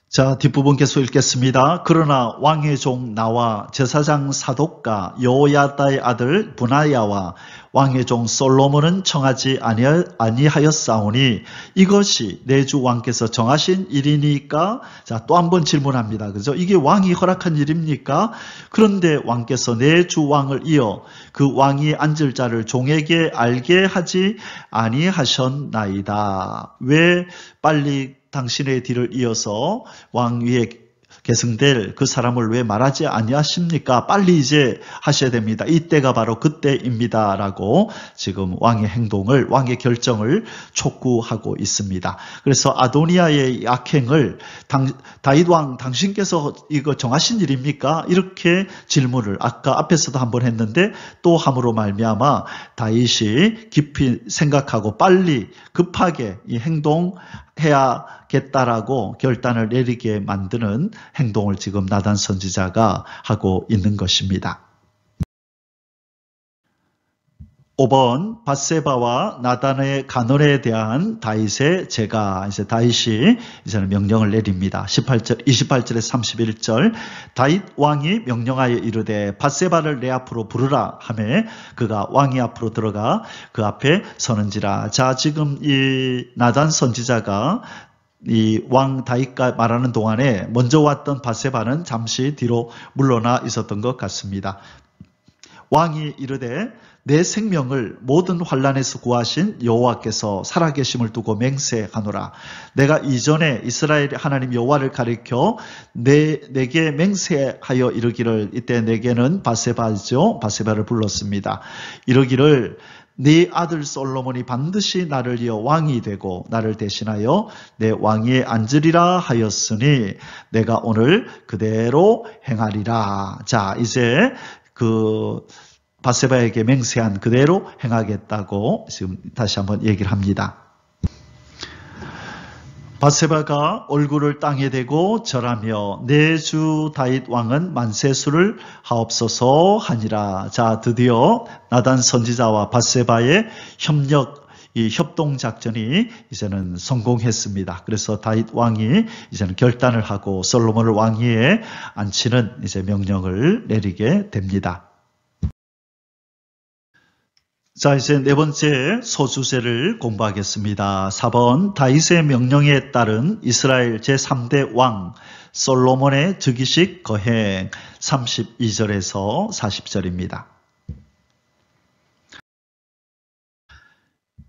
자, 뒷부분 계속 읽겠습니다. 그러나 왕의 종 나와 제사장 사독과 여호야다의 아들 분하야와 왕의 종 솔로몬은 청하지 아니하였사오니 이것이 내 주 왕께서 정하신 일이니까. 자, 또 한 번 질문합니다. 그죠? 이게 왕이 허락한 일입니까? 그런데 왕께서 내 주 왕을 이어 그 왕이 앉을 자를 종에게 알게 하지 아니하셨나이다. 왜 빨리 당신의 뒤를 이어서 왕 위에 계승될 그 사람을 왜 말하지 아니하십니까? 빨리 이제 하셔야 됩니다. 이때가 바로 그때입니다. 라고 지금 왕의 행동을, 왕의 결정을 촉구하고 있습니다. 그래서 아도니아의 악행을 다윗 왕 당신께서 이거 정하신 일입니까? 이렇게 질문을 아까 앞에서도 한번 했는데 또 함으로 말미암아 다윗이 깊이 생각하고 빨리 급하게 이 행동해야겠다라고 결단을 내리게 만드는 행동을 지금 나단 선지자가 하고 있는 것입니다. 5번 밧세바와 나단의 간언에 대한 다윗의 제가, 이제 다윗이 이제는 명령을 내립니다. 28절에서 31절. 다윗 왕이 명령하여 이르되 밧세바를 내 앞으로 부르라 하매 그가 왕이 앞으로 들어가 그 앞에 서는지라. 자, 지금 이 나단 선지자가 이 왕 다윗과 말하는 동안에 먼저 왔던 밧세바는 잠시 뒤로 물러나 있었던 것 같습니다. 왕이 이르되 내 생명을 모든 환난에서 구하신 여호와께서 살아계심을 두고 맹세하노라. 내가 이전에 이스라엘 하나님 여호와를 가리켜 내게 맹세하여 이르기를, 이때 내게는 밧세바죠. 밧세바를 불렀습니다. 이르기를 네 아들 솔로몬이 반드시 나를 이어 왕이 되고 나를 대신하여 내 왕위에 앉으리라 하였으니 내가 오늘 그대로 행하리라. 자, 이제 그 밧세바에게 맹세한 그대로 행하겠다고 지금 다시 한번 얘기를 합니다. 밧세바가 얼굴을 땅에 대고 절하며 내 주 다윗 왕은 만세수를 하옵소서 하니라. 자, 드디어 나단 선지자와 밧세바의 이 협동 작전이 이제는 성공했습니다. 그래서 다윗 왕이 이제는 결단을 하고 솔로몬을 왕위에 앉히는 이제 명령을 내리게 됩니다. 자, 이제 네 번째 소주제를 공부하겠습니다. 4번 다윗의 명령에 따른 이스라엘 제3대 왕 솔로몬의 즉위식 거행 32절에서 40절입니다.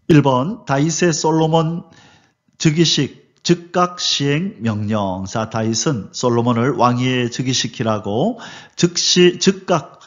1번 다윗의 솔로몬 즉위식 즉각 시행 명령. 자, 다윗은 솔로몬을 왕위에 즉위시키라고 즉각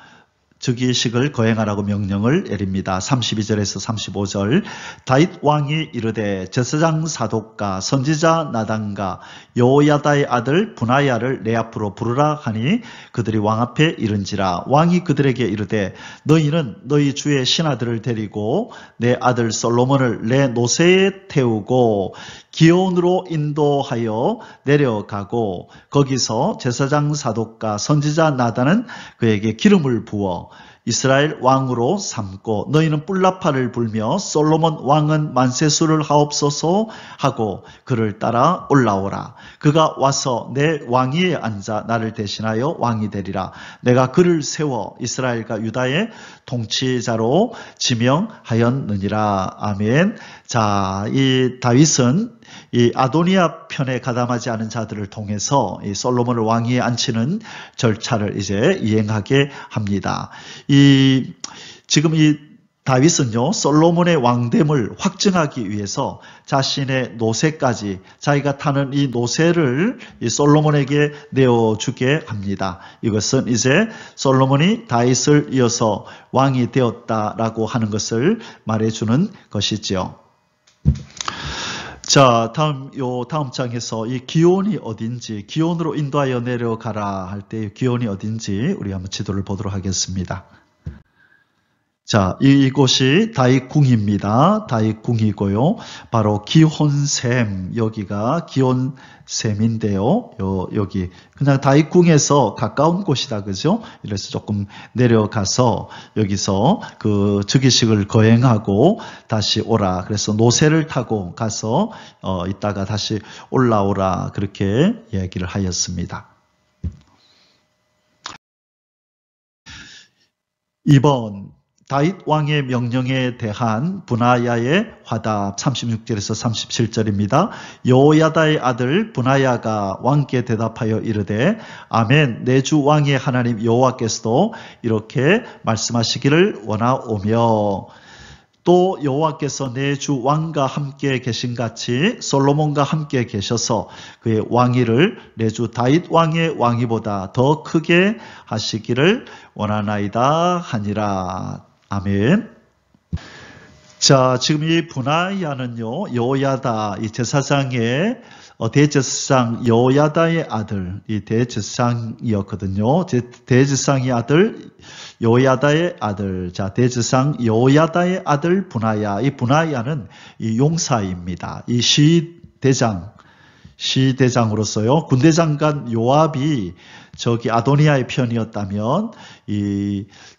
즉위식을 거행하라고 명령을 내립니다. 32절에서 35절. 다윗 왕이 이르되 제사장 사독과 선지자 나단과 여호야다의 아들 분하야를 내 앞으로 부르라 하니 그들이 왕 앞에 이른지라. 왕이 그들에게 이르되 너희는 너희 주의 신하들을 데리고 내 아들 솔로몬을 내 노새에 태우고 기온으로 인도하여 내려가고 거기서 제사장 사독과 선지자 나단은 그에게 기름을 부어 이스라엘 왕으로 삼고 너희는 뿔나팔을 불며 솔로몬 왕은 만세수를 하옵소서 하고 그를 따라 올라오라. 그가 와서 내 왕위에 앉아 나를 대신하여 왕이 되리라. 내가 그를 세워 이스라엘과 유다의 통치자로 지명하였느니라. 아멘. 자, 이 다윗은 이 아도니아 편에 가담하지 않은 자들을 통해서 이 솔로몬을 왕위에 앉히는 절차를 이제 이행하게 합니다. 지금 이 다윗은요, 솔로몬의 왕됨을 확증하기 위해서 자신의 노새까지 자기가 타는 이 노새를 이 솔로몬에게 내어주게 합니다. 이것은 이제 솔로몬이 다윗을 이어서 왕이 되었다라고 하는 것을 말해주는 것이죠. 자, 다음 장에서 이 기온이 어딘지, 기온으로 인도하여 내려가라 할 때 기온이 어딘지 우리 한번 지도를 보도록 하겠습니다. 자, 이곳이 다윗궁입니다. 다윗궁이고요. 바로 기혼샘, 여기가 기혼샘인데요. 여기 그냥 다윗궁에서 가까운 곳이다, 그죠? 이래서 조금 내려가서 여기서 그 즉위식을 거행하고 다시 오라. 그래서 노새를 타고 가서 이따가 다시 올라오라, 그렇게 얘기를 하였습니다. 2번 다윗 왕의 명령에 대한 분하야의 화답 36절에서 37절입니다. 여호야다의 아들 분하야가 왕께 대답하여 이르되 아멘, 내 주 왕의 하나님 여호와께서도 이렇게 말씀하시기를 원하오며 또 여호와께서 내 주 왕과 함께 계신 같이 솔로몬과 함께 계셔서 그의 왕위를 내 주 다윗 왕의 왕위보다 더 크게 하시기를 원하나이다 하니라. 아멘. 자, 지금 이 분하야는요, 여호야다, 이 제사장의 대제사장 여호야다의 아들, 이 대제사장이었거든요. 대제사장의 아들 여호야다의 아들. 자, 대제사장 여호야다의 아들 분하야. 이 분하야는 이 용사입니다. 이 시대장으로서요. 군대장관 요압이 저기 아도니아의 편이었다면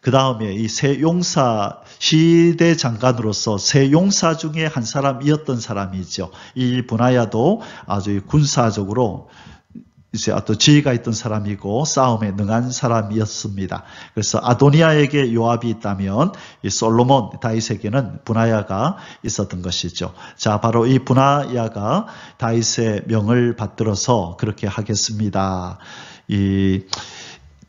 그 다음에 이 세 용사 시대장관으로서 세 용사 중에 한 사람이었던 사람이죠. 이 분하야도 아주 군사적으로 이제 또 지혜가 있던 사람이고 싸움에 능한 사람이었습니다. 그래서 아도니아에게 요압이 있다면 이 솔로몬 다윗에게는 분하야가 있었던 것이죠. 자, 바로 이 분하야가 다윗의 명을 받들어서 그렇게 하겠습니다.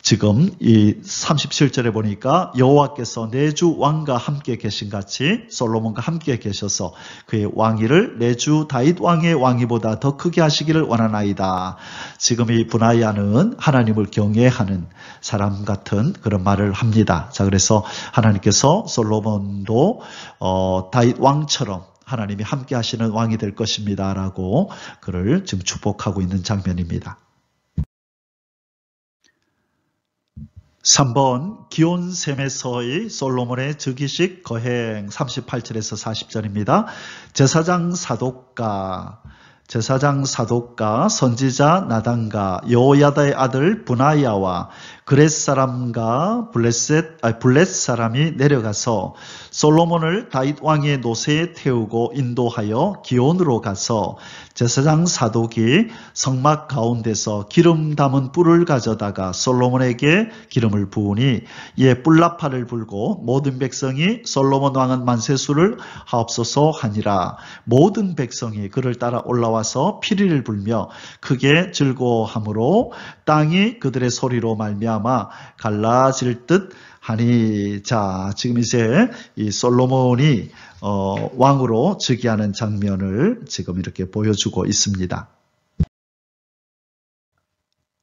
지금 이 37절에 보니까 여호와께서 내 주 왕과 함께 계신 같이 솔로몬과 함께 계셔서 그의 왕위를 내 주 다윗 왕의 왕위보다 더 크게 하시기를 원하나이다. 지금 이 분하야는 하나님을 경외하는 사람 같은 그런 말을 합니다. 자, 그래서 하나님께서 솔로몬도 다윗 왕처럼 하나님이 함께 하시는 왕이 될 것입니다 라고 그를 지금 축복하고 있는 장면입니다. 3번 기온샘에서의 솔로몬의 즉위식 거행 38절에서 40절입니다. 제사장 사독과 선지자 나단과 여호야다의 아들 분하야와 그렛 사람과 블렛 사람이 내려가서 솔로몬을 다윗 왕의 노새에 태우고 인도하여 기온으로 가서 제사장 사독이 성막 가운데서 기름 담은 뿔을 가져다가 솔로몬에게 기름을 부으니 이에 뿔나팔을 불고 모든 백성이 솔로몬 왕은 만세수를 하옵소서 하니라. 모든 백성이 그를 따라 올라와서 피리를 불며 크게 즐거워하므로 땅이 그들의 소리로 말미암아 갈라질 듯 하니. 자, 지금 이제 이 솔로몬이 왕으로 즉위하는 장면을 지금 이렇게 보여주고 있습니다.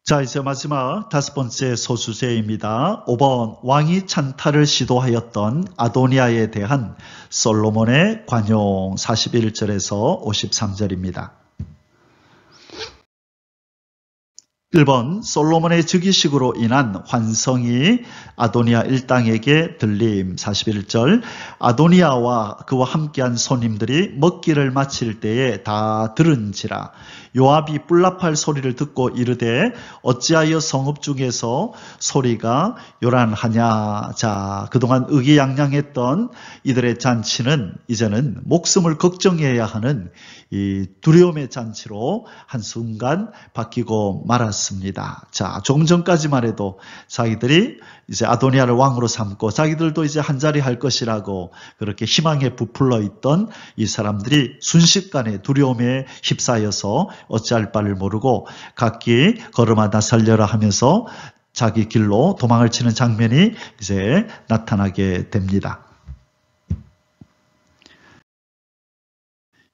자, 이제 마지막 5번째 소주제입니다. 5번 왕이 찬탈을 시도하였던 아도니아에 대한 솔로몬의 관용 41절에서 53절입니다. 1번 솔로몬의 즉위식으로 인한 환성이 아도니아 일당에게 들림 41절. 아도니아와 그와 함께한 손님들이 먹기를 마칠 때에 다 들은지라 요압이 뿔납할 소리를 듣고 이르되 어찌하여 성읍 중에서 소리가 요란하냐. 자, 그동안 의기양양했던 이들의 잔치는 이제는 목숨을 걱정해야 하는 이 두려움의 잔치로 한순간 바뀌고 말았습니다. 자, 조금 전까지만 해도 자기들이 이제 아도니아를 왕으로 삼고 자기들도 이제 한자리 할 것이라고 그렇게 희망에 부풀러 있던 이 사람들이 순식간에 두려움에 휩싸여서 어찌할 바를 모르고 각기 걸음하다 살려라 하면서 자기 길로 도망을 치는 장면이 이제 나타나게 됩니다.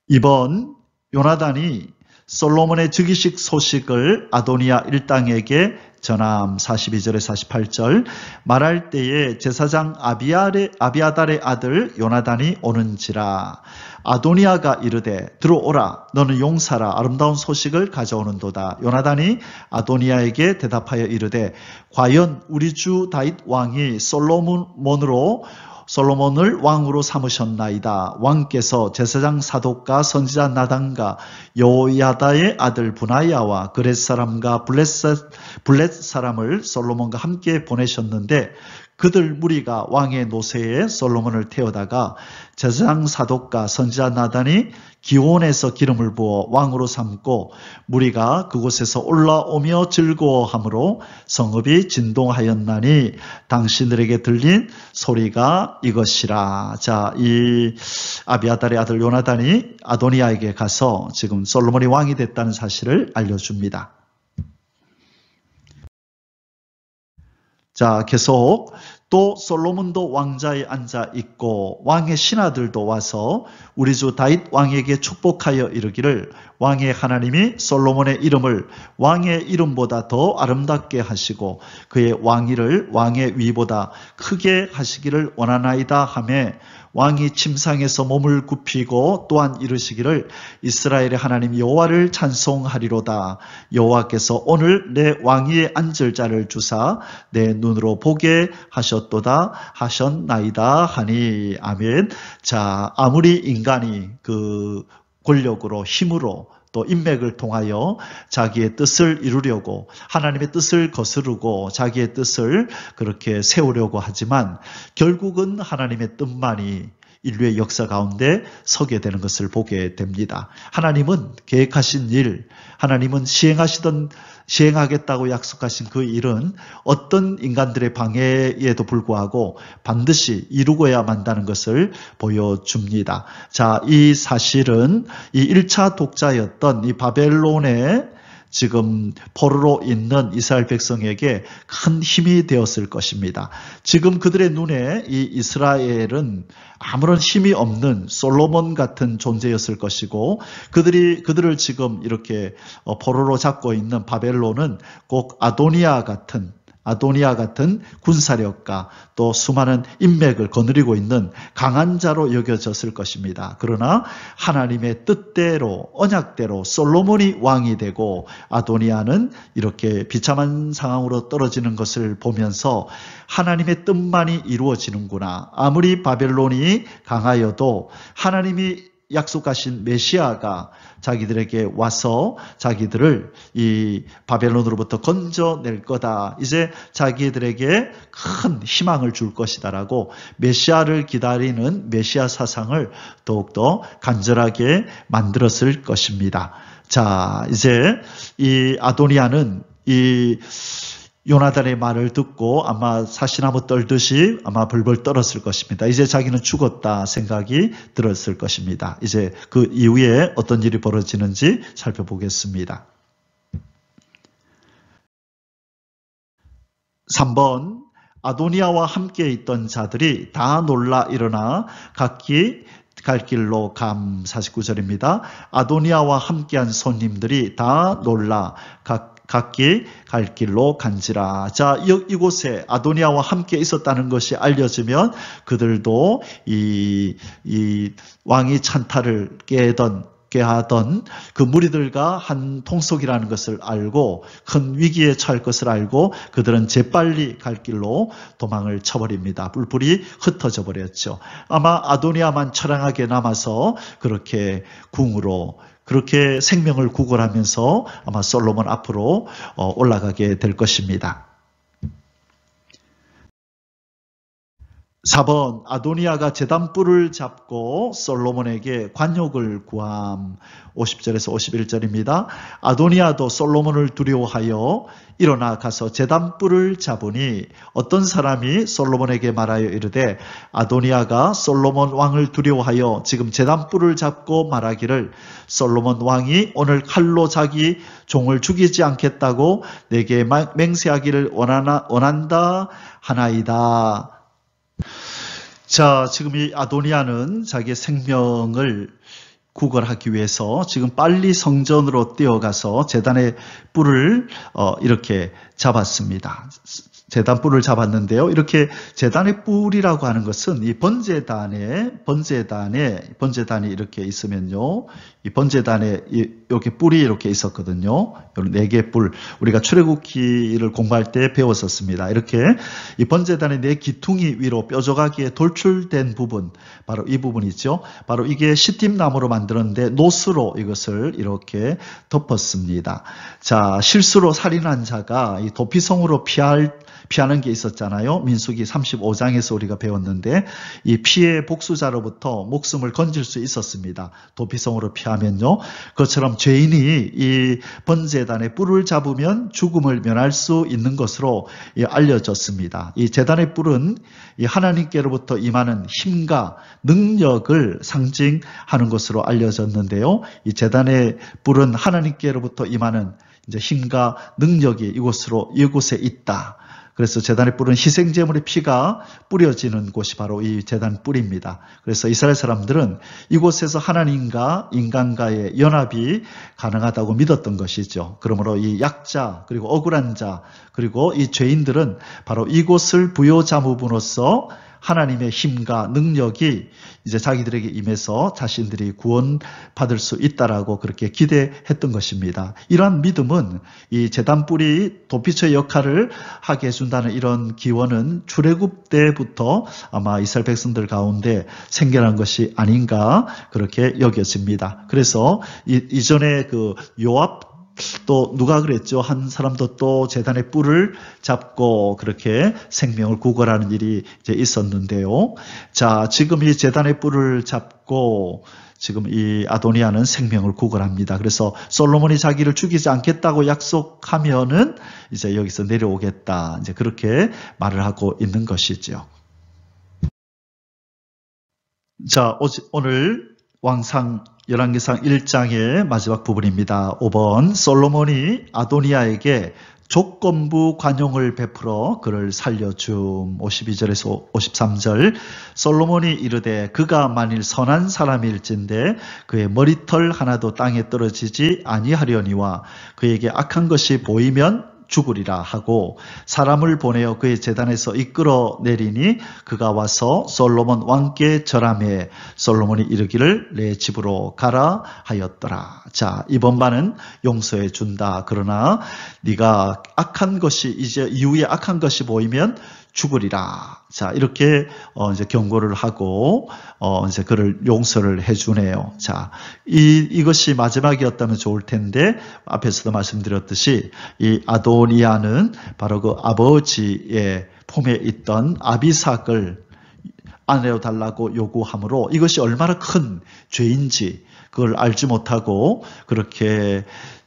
이번 요나단이 솔로몬의 즉위식 소식을 아도니아 일당에게 전함 42절에 48절 말할 때에 제사장 아비아달의 아들 요나단이 오는지라. 아도니아가 이르되 들어오라 너는 용사라 아름다운 소식을 가져오는도다. 요나단이 아도니아에게 대답하여 이르되 과연 우리 주 다윗 왕이 솔로몬을 왕으로 삼으셨나이다. 왕께서 제사장 사독과 선지자 나단과 여호야다의 아들 브나야와 그렛 사람과 블렛 사람을 솔로몬과 함께 보내셨는데 그들 무리가 왕의 노새에 솔로몬을 태우다가 제사장 사독과 선지자 나단이 기온에서 기름을 부어 왕으로 삼고 무리가 그곳에서 올라오며 즐거워하므로 성읍이 진동하였나니 당신들에게 들린 소리가 이것이라. 자, 이 아비아달의 아들 요나단이 아도니아에게 가서 지금 솔로몬이 왕이 됐다는 사실을 알려줍니다. 자, 계속 또 솔로몬도 왕자에 앉아 있고 왕의 신하들도 와서 우리 주 다윗 왕에게 축복하여 이르기를 왕의 하나님이 솔로몬의 이름을 왕의 이름보다 더 아름답게 하시고 그의 왕위를 왕의 위보다 크게 하시기를 원하나이다 하며 왕이 침상에서 몸을 굽히고 또한 이르시기를 이스라엘의 하나님 여호와를 찬송하리로다. 여호와께서 오늘 내 왕위에 앉을 자를 주사 내 눈으로 보게 하셨도다 하셨나이다 하니. 아멘. 자, 아무리 인간이 그 권력으로 힘으로 또 인맥을 통하여 자기의 뜻을 이루려고 하나님의 뜻을 거스르고 자기의 뜻을 그렇게 세우려고 하지만 결국은 하나님의 뜻만이 인류의 역사 가운데 서게 되는 것을 보게 됩니다. 하나님은 계획하신 일, 하나님은 시행하겠다고 약속하신 그 일은 어떤 인간들의 방해에도 불구하고 반드시 이루고야 만다는 것을 보여줍니다. 자, 이 사실은 이 1차 독자였던 이 바벨론의 지금 포로로 있는 이스라엘 백성에게 큰 힘이 되었을 것입니다. 지금 그들의 눈에 이 이스라엘은 아무런 힘이 없는 솔로몬 같은 존재였을 것이고 그들을 지금 이렇게 포로로 잡고 있는 바벨론은 꼭 아도니아 같은 군사력과 또 수많은 인맥을 거느리고 있는 강한 자로 여겨졌을 것입니다. 그러나 하나님의 뜻대로 언약대로 솔로몬이 왕이 되고 아도니아는 이렇게 비참한 상황으로 떨어지는 것을 보면서 하나님의 뜻만이 이루어지는구나. 아무리 바벨론이 강하여도 하나님이 약속하신 메시아가 자기들에게 와서 자기들을 이 바벨론으로부터 건져낼 거다. 이제 자기들에게 큰 희망을 줄 것이다라고 메시아를 기다리는 메시아 사상을 더욱더 간절하게 만들었을 것입니다. 자, 이제 이 아도니아는 이 요나단의 말을 듣고 아마 사시나무 떨듯이 아마 벌벌 떨었을 것입니다. 이제 자기는 죽었다 생각이 들었을 것입니다. 이제 그 이후에 어떤 일이 벌어지는지 살펴보겠습니다. 3번 아도니아와 함께 있던 자들이 다 놀라 일어나 각기 갈 길로 감. 49절입니다. 아도니아와 함께한 손님들이 다 놀라 각기 갈 길로 간지라. 자, 이곳에 아도니아와 함께 있었다는 것이 알려지면 그들도 이 왕이 찬탈을 꾀하던 그 무리들과 한 통속이라는 것을 알고 큰 위기에 처할 것을 알고 그들은 재빨리 갈 길로 도망을 쳐버립니다. 뿔뿔이 흩어져 버렸죠. 아마 아도니아만 처량하게 남아서 그렇게 궁으로 그렇게 생명을 구걸하면서 아마 솔로몬 앞으로 올라가게 될 것입니다. 4번 아도니아가 제단뿔을 잡고 솔로몬에게 관욕을 구함. 50절에서 51절입니다. 아도니아도 솔로몬을 두려워하여 일어나 가서 제단뿔을 잡으니 어떤 사람이 솔로몬에게 말하여 이르되 아도니아가 솔로몬 왕을 두려워하여 지금 제단뿔을 잡고 말하기를 솔로몬 왕이 오늘 칼로 자기 종을 죽이지 않겠다고 내게 맹세하기를 원한다 하나이다. 자, 지금 이 아도니아는 자기의 생명을 구걸하기 위해서 지금 빨리 성전으로 뛰어가서 제단의 뿔을 이렇게 잡았습니다. 제단 뿔을 잡았는데요. 이렇게 제단의 뿔이라고 하는 것은 이 번제단이 이렇게 있으면요. 이 번제단에 이렇게 뿔이 이렇게 있었거든요. 네 개의 뿔. 우리가 출애굽기를 공부할 때 배웠었습니다. 이렇게 이 번제단의 네 기퉁이 위로 뾰족하게 돌출된 부분, 바로 이 부분이죠. 바로 이게 시팀나무로 만들었는데 노수로 이것을 이렇게 덮었습니다. 자, 실수로 살인한 자가 이 도피성으로 피하는 게 있었잖아요. 민수기 35장에서 우리가 배웠는데 이 피해 복수자로부터 목숨을 건질 수 있었습니다. 도피성으로 피하면요. 그것처럼 죄인이 이 번제단의 뿔을 잡으면 죽음을 면할 수 있는 것으로 알려졌습니다. 이 제단의 뿔은 이 하나님께로부터 임하는 힘과 능력을 상징하는 것으로 알려졌는데요. 이 제단의 뿔은 하나님께로부터 임하는 이제 힘과 능력이 이곳에 있다. 그래서 제단의 뿔은 희생제물의 피가 뿌려지는 곳이 바로 이 제단 뿔입니다. 그래서 이스라엘 사람들은 이곳에서 하나님과 인간과의 연합이 가능하다고 믿었던 것이죠. 그러므로 이 약자 그리고 억울한 자 그리고 이 죄인들은 바로 이곳을 부요자무분으로서 하나님의 힘과 능력이 이제 자기들에게 임해서 자신들이 구원받을 수 있다라고 그렇게 기대했던 것입니다. 이러한 믿음은 이 제단뿔이 도피처의 역할을 하게 해준다는 이런 기원은 출애굽 때부터 아마 이스라엘 백성들 가운데 생겨난 것이 아닌가 그렇게 여겨집니다. 그래서 이전에 그 요압 또 누가 그랬죠? 한 사람도 또 제단의 뿔을 잡고 그렇게 생명을 구걸하는 일이 이제 있었는데요. 자, 지금 이 제단의 뿔을 잡고 지금 이 아도니아는 생명을 구걸합니다. 그래서 솔로몬이 자기를 죽이지 않겠다고 약속하면은 이제 여기서 내려오겠다. 이제 그렇게 말을 하고 있는 것이죠. 자, 오늘 왕상 열왕기상 1장의 마지막 부분입니다. 5번 솔로몬이 아도니아에게 조건부 관용을 베풀어 그를 살려줌. 52절에서 53절 솔로몬이 이르되 그가 만일 선한 사람일진데 그의 머리털 하나도 땅에 떨어지지 아니하려니와 그에게 악한 것이 보이면 죽으리라 하고 사람을 보내어 그의 제단에서 이끌어내리니 그가 와서 솔로몬 왕께 절하매 솔로몬이 이르기를 내 집으로 가라 하였더라. 자, 이번 반은 용서해 준다. 그러나 네가 악한 것이 이제 이후에 악한 것이 보이면 죽으리라. 자, 이렇게 이제 경고를 하고 이제 그를 용서를 해주네요. 자, 이것이 마지막이었다면 좋을 텐데 앞에서도 말씀드렸듯이 이 아도니아는 바로 그 아버지의 품에 있던 아비삭을 아내로 달라고 요구하므로 이것이 얼마나 큰 죄인지 그걸 알지 못하고 그렇게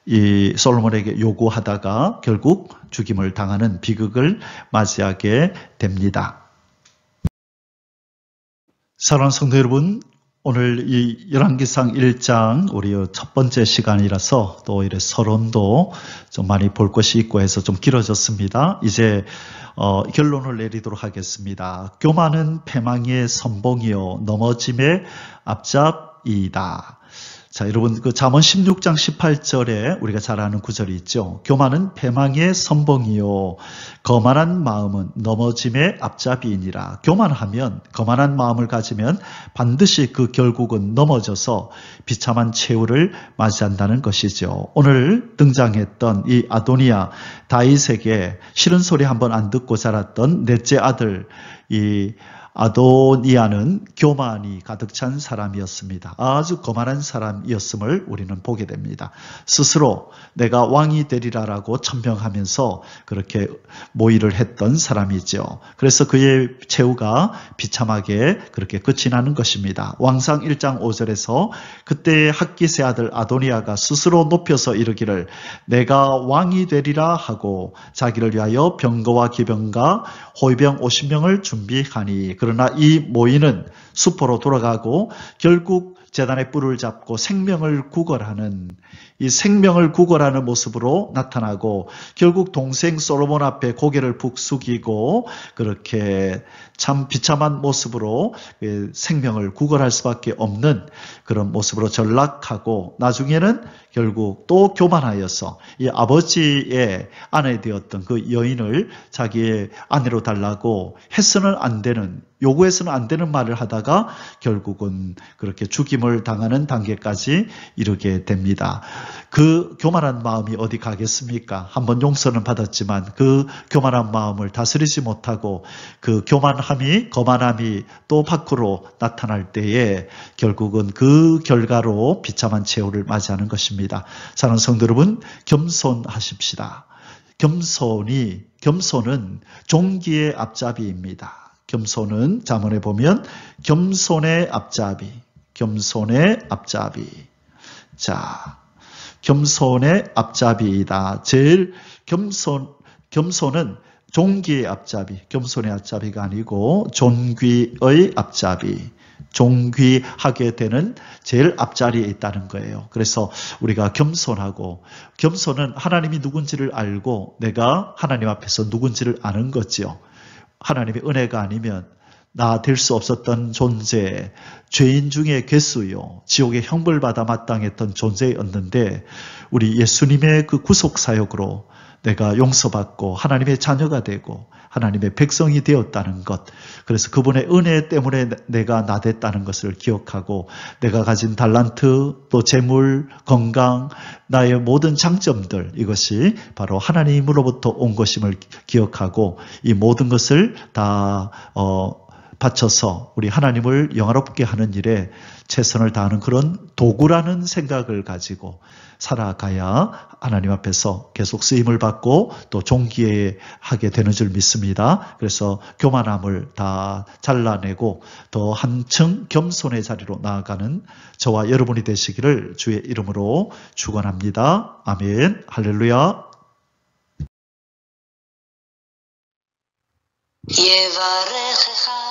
이 솔로몬에게 요구하다가 결국 죽임을 당하는 비극을 맞이하게 됩니다. 사랑하는 성도 여러분, 오늘 이 열왕기상 1장 우리 첫 번째 시간이라서 또 이래 서론도 좀 많이 볼 것이 있고 해서 좀 길어졌습니다. 이제 결론을 내리도록 하겠습니다. 교만은 패망의 선봉이요 넘어짐의 앞잡이다. 자, 여러분 그 잠언 16장 18절에 우리가 잘 아는 구절이 있죠. 교만은 패망의 선봉이요 거만한 마음은 넘어짐의 앞잡이이니라. 교만하면 거만한 마음을 가지면 반드시 그 결국은 넘어져서 비참한 최후를 맞이한다는 것이죠. 오늘 등장했던 이 아도니아 다윗에게 싫은 소리 한번 안 듣고 자랐던 넷째 아들 이 아도니아는 교만이 가득 찬 사람이었습니다. 아주 거만한 사람이었음을 우리는 보게 됩니다. 스스로 내가 왕이 되리라라고 천명하면서 그렇게 모의를 했던 사람이죠. 그래서 그의 최후가 비참하게 그렇게 끝이 나는 것입니다. 왕상 1장 5절에서 그때 학깃의 아들 아도니아가 스스로 높여서 이르기를 내가 왕이 되리라 하고 자기를 위하여 병거와 기병과 호위병 50명을 준비하니 그러나 이 모인은 수포로 돌아가고 결국 제단의 뿔을 잡고 생명을 구걸하는 이 생명을 구걸하는 모습으로 나타나고 결국 동생 솔로몬 앞에 고개를 푹 숙이고 그렇게 참 비참한 모습으로 생명을 구걸할 수밖에 없는 그런 모습으로 전락하고 나중에는 결국 또 교만하여서 이 아버지의 아내 되었던 그 여인을 자기의 아내로 달라고 해서는 안 되는 요구해서는 안 되는 말을 하다가 결국은 그렇게 죽임을 당하는 단계까지 이르게 됩니다. 그 교만한 마음이 어디 가겠습니까? 한번 용서는 받았지만 그 교만한 마음을 다스리지 못하고 그 교만함이 거만함이 또 밖으로 나타날 때에 결국은 그 결과로 비참한 최후를 맞이하는 것입니다. 사랑하는 성도 여러분, 겸손하십시다. 겸손은 종기의 앞잡이입니다. 겸손은 잠언에 보면 겸손의 앞잡이. 자, 겸손의 앞잡이이다. 제일 겸손은 종기의 앞잡이, 겸손의 앞잡이가 아니고 존귀의 앞잡이. 존귀하게 되는 제일 앞자리에 있다는 거예요. 그래서 우리가 겸손은 하나님이 누군지를 알고 내가 하나님 앞에서 누군지를 아는 거지요. 하나님의 은혜가 아니면 나 될 수 없었던 존재, 죄인 중에 괴수요, 지옥의 형벌받아 마땅했던 존재였는데 우리 예수님의 그 구속사역으로 내가 용서받고 하나님의 자녀가 되고 하나님의 백성이 되었다는 것, 그래서 그분의 은혜 때문에 내가 나 됐다는 것을 기억하고 내가 가진 달란트, 또 재물, 건강, 나의 모든 장점들, 이것이 바로 하나님으로부터 온 것임을 기억하고 이 모든 것을 다 바쳐서 우리 하나님을 영화롭게 하는 일에 최선을 다하는 그런 도구라는 생각을 가지고 살아가야 하나님 앞에서 계속 쓰임을 받고 또 존귀하게 되는 줄 믿습니다. 그래서 교만함을 다 잘라내고 더 한층 겸손의 자리로 나아가는 저와 여러분이 되시기를 주의 이름으로 축원합니다. 아멘. 할렐루야. יברכך